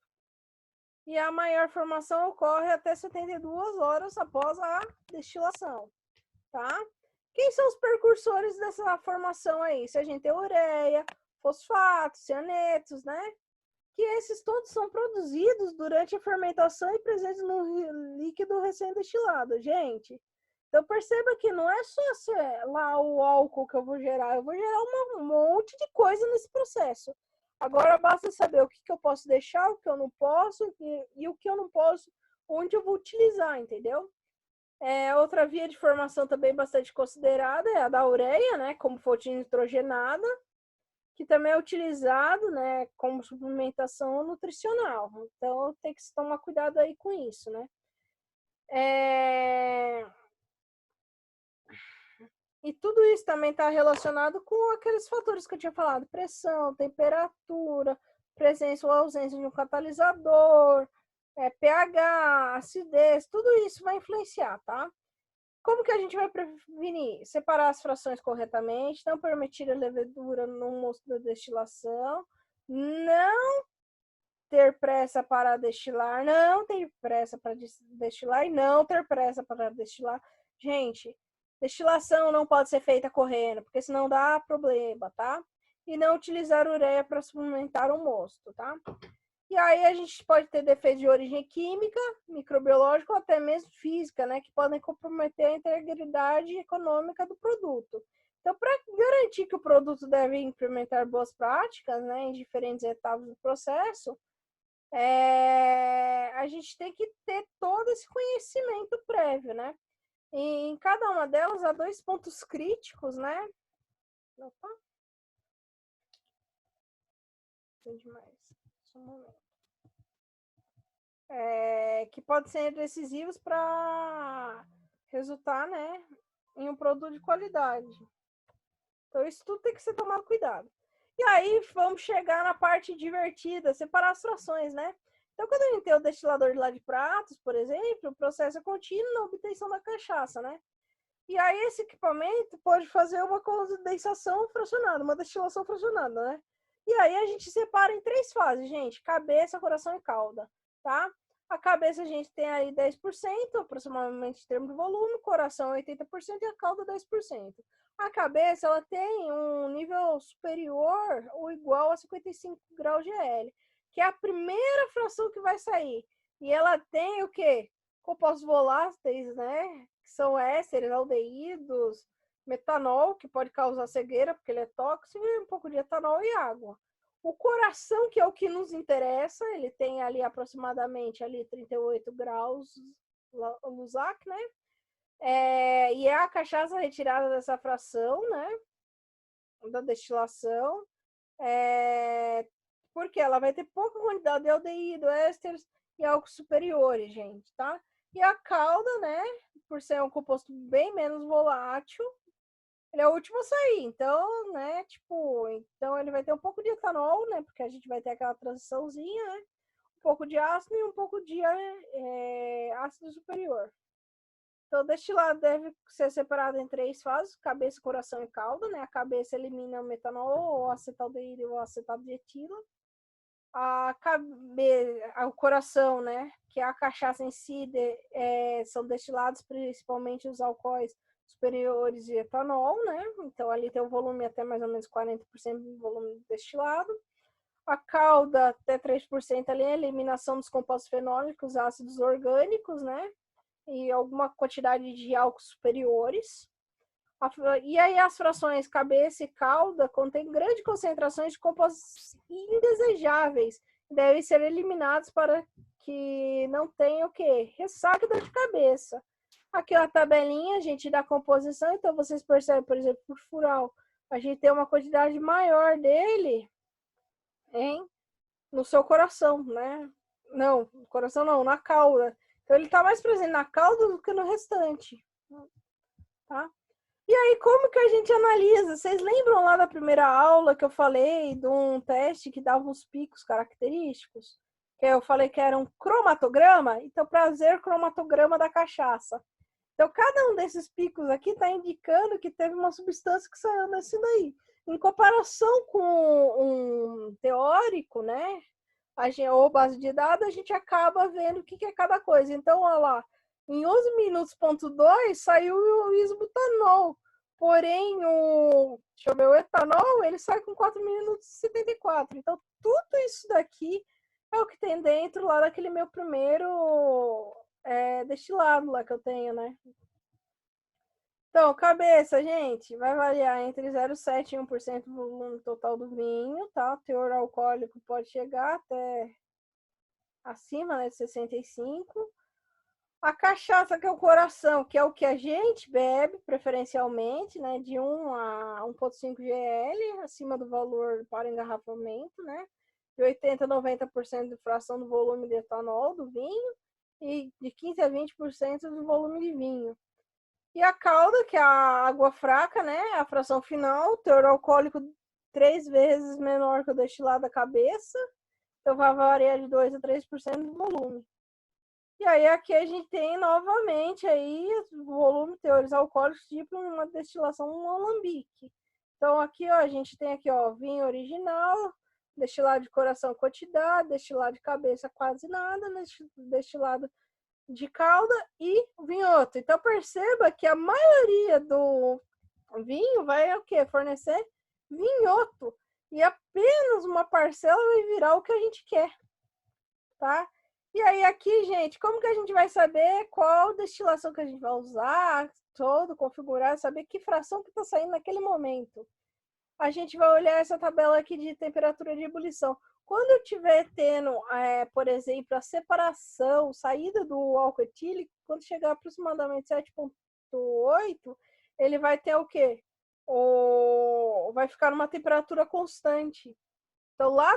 E a maior formação ocorre até 72 horas após a destilação, tá? Quem são os precursores dessa formação aí? Se a gente tem ureia, fosfatos, cianetos, né? Que esses todos são produzidos durante a fermentação e presentes no líquido recém-destilado, gente. Então perceba que não é só lá o álcool que eu vou gerar, eu vou gerar um monte de coisa nesse processo. Agora basta saber o que eu posso deixar, o que eu não posso e o que eu não posso, onde eu vou utilizar, entendeu? Outra via de formação também bastante considerada é a da ureia, né, como fonte nitrogenada, que também é utilizado, né, como suplementação nutricional. Então tem que se tomar cuidado aí com isso, né? E tudo isso também está relacionado com aqueles fatores que eu tinha falado: pressão, temperatura, presença ou ausência de um catalisador, pH, acidez, tudo isso vai influenciar, tá? Como que a gente vai prevenir? Separar as frações corretamente, não permitir a levedura no mosto da destilação, não ter pressa para destilar, não ter pressa para destilar e não ter pressa para destilar. Gente, destilação não pode ser feita correndo, porque senão dá problema, tá? E não utilizar ureia para suplementar o mosto, tá? E aí a gente pode ter defeitos de origem química, microbiológica ou até mesmo física, né, que podem comprometer a integridade econômica do produto. Então, para garantir que o produto deve implementar boas práticas, né, em diferentes etapas do processo, a gente tem que ter todo esse conhecimento prévio, né? E em cada uma delas há 2 pontos críticos, né? Opa. Tem demais. Só um momento. Que podem ser decisivos para resultar, né, em um produto de qualidade. Então, isso tudo tem que ser tomado cuidado. E aí, vamos chegar na parte divertida, separar as frações, né? Então, quando a gente tem o destilador de lá de pratos, por exemplo, o processo é contínuo na obtenção da cachaça, né? E aí esse equipamento pode fazer uma condensação fracionada, uma destilação fracionada, né? E aí a gente separa em 3 fases, gente: cabeça, coração e cauda, tá? A cabeça a gente tem aí 10%, aproximadamente em termos de volume, coração 80% e a cauda 10%. A cabeça, ela tem um nível superior ou igual a 55 graus de L, que é a primeira fração que vai sair. E ela tem o quê? Compostos voláteis, né? Que são ésteres, aldeídos, metanol, que pode causar cegueira, porque ele é tóxico, e um pouco de etanol e água. O coração, que é o que nos interessa, ele tem ali aproximadamente ali 38 graus Lusac, né? E é a cachaça retirada dessa fração, né? Da destilação. Porque ela vai ter pouca quantidade de aldeído, ésteres e álcool superiores, gente, tá? E a cauda, né? Por ser um composto bem menos volátil, ele é o último a sair. Então, né? Então ele vai ter um pouco de etanol, né? Porque a gente vai ter aquela transiçãozinha, né? Um pouco de ácido e um pouco de ácido superior. Então, o destilado deve ser separado em 3 fases: cabeça, coração e cauda, né? A cabeça elimina o metanol, ou acetaldeído ou acetato de etila. O coração, né? Que é a cachaça em si, são destilados principalmente os alcoóis superiores de etanol, né? Então, ali tem o volume até mais ou menos 40% do volume destilado. A cauda, até 3% ali, é a eliminação dos compostos fenólicos, ácidos orgânicos, né? E alguma quantidade de álcools superiores. E aí as frações cabeça e cauda contêm grandes concentrações de compostos indesejáveis, devem ser eliminados para que não tenha o quê? Ressaca e dor de cabeça. Aqui ó, a tabelinha, gente, da composição. Então vocês percebem, por exemplo, por fural, a gente tem uma quantidade maior dele, hein? No seu coração, né? Não, no coração não, na cauda. Então ele está mais presente na cauda do que no restante, tá? E aí, como que a gente analisa? Vocês lembram lá da primeira aula que eu falei de um teste que dava uns picos característicos? Que eu falei que era um cromatograma? Então, prazer, cromatograma da cachaça. Então, cada um desses picos aqui está indicando que teve uma substância que saiu desse daí. Em comparação com um teórico, né? Ou base de dados, a gente acaba vendo o que é cada coisa. Então, olha lá, em 11 minutos, ponto 2, saiu o isbutanol. Porém, deixa eu ver, o etanol, ele sai com 4 minutos e 74. Então, tudo isso daqui é o que tem dentro lá daquele meu primeiro destilado lá que eu tenho, né? Então, cabeça, gente, vai variar entre 0,7 e 1% do volume total do vinho, tá? O teor alcoólico pode chegar até acima, né, de 65. A cachaça, que é o coração, que é o que a gente bebe, preferencialmente, né, de 1 a 1,5 GL, acima do valor para engarrafamento, né, de 80 a 90% de fração do volume de etanol do vinho e de 15 a 20% do volume de vinho. E a cauda, que é a água fraca, né, a fração final, teor alcoólico 3 vezes menor que o destilado da cabeça, então vai variar de 2 a 3% do volume. E aí aqui a gente tem novamente aí o volume, teores alcoólicos, tipo uma destilação, um alambique. Então aqui ó, a gente tem aqui ó, vinho original, destilado de coração quantidade, destilado de cabeça quase nada, destilado de cauda e vinhoto. Então perceba que a maioria do vinho vai o quê? Fornecer vinhoto. E apenas uma parcela vai virar o que a gente quer, tá? E aí aqui, gente, como que a gente vai saber qual destilação que a gente vai usar, todo configurar, saber que fração que está saindo naquele momento? A gente vai olhar essa tabela aqui de temperatura de ebulição. Quando eu estiver tendo, por exemplo, a separação, saída do álcool etílico, quando chegar aproximadamente 7,8, ele vai ter o quê? Vai ficar numa temperatura constante. Então, lá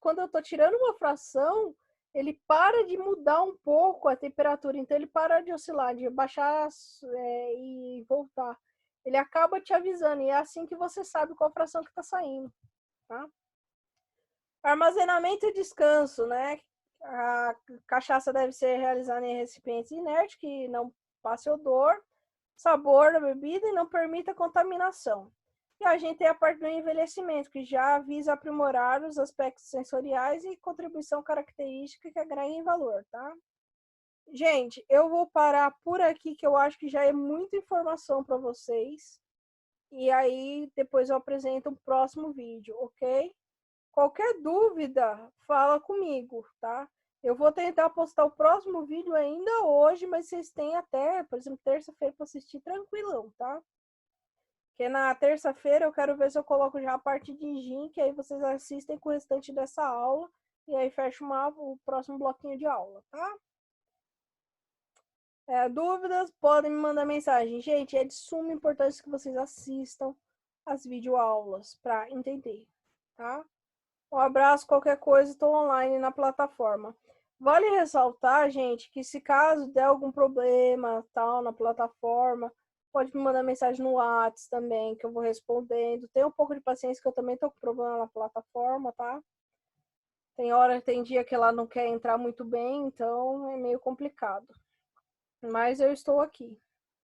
quando eu estou tirando uma fração, ele para de mudar um pouco a temperatura. Então, ele para de oscilar, de baixar e voltar. Ele acaba te avisando, e é assim que você sabe qual fração que está saindo, tá? Armazenamento e descanso, né? A cachaça deve ser realizada em recipientes inertes que não passe odor, sabor da bebida e não permita contaminação. E a gente tem a parte do envelhecimento, que já visa aprimorar os aspectos sensoriais e contribuição característica que agreguem valor, tá? Gente, eu vou parar por aqui, que eu acho que já é muita informação para vocês. E aí, depois eu apresento um próximo vídeo, ok? Qualquer dúvida, fala comigo, tá? Eu vou tentar postar o próximo vídeo ainda hoje, mas vocês têm até, por exemplo, terça-feira para assistir tranquilão, tá? Porque na terça-feira eu quero ver se eu coloco já a parte de gin, que aí vocês assistem com o restante dessa aula. E aí fecha o próximo bloquinho de aula, tá? Dúvidas, podem me mandar mensagem. Gente, é de suma importância que vocês assistam as videoaulas para entender, tá? Um abraço, qualquer coisa, estou online na plataforma. Vale ressaltar, gente, que se caso der algum problema tal na plataforma, pode me mandar mensagem no WhatsApp também, que eu vou respondendo. Tenha um pouco de paciência que eu também estou com problema na plataforma, tá? Tem dia que ela não quer entrar muito bem, então é meio complicado. Mas eu estou aqui.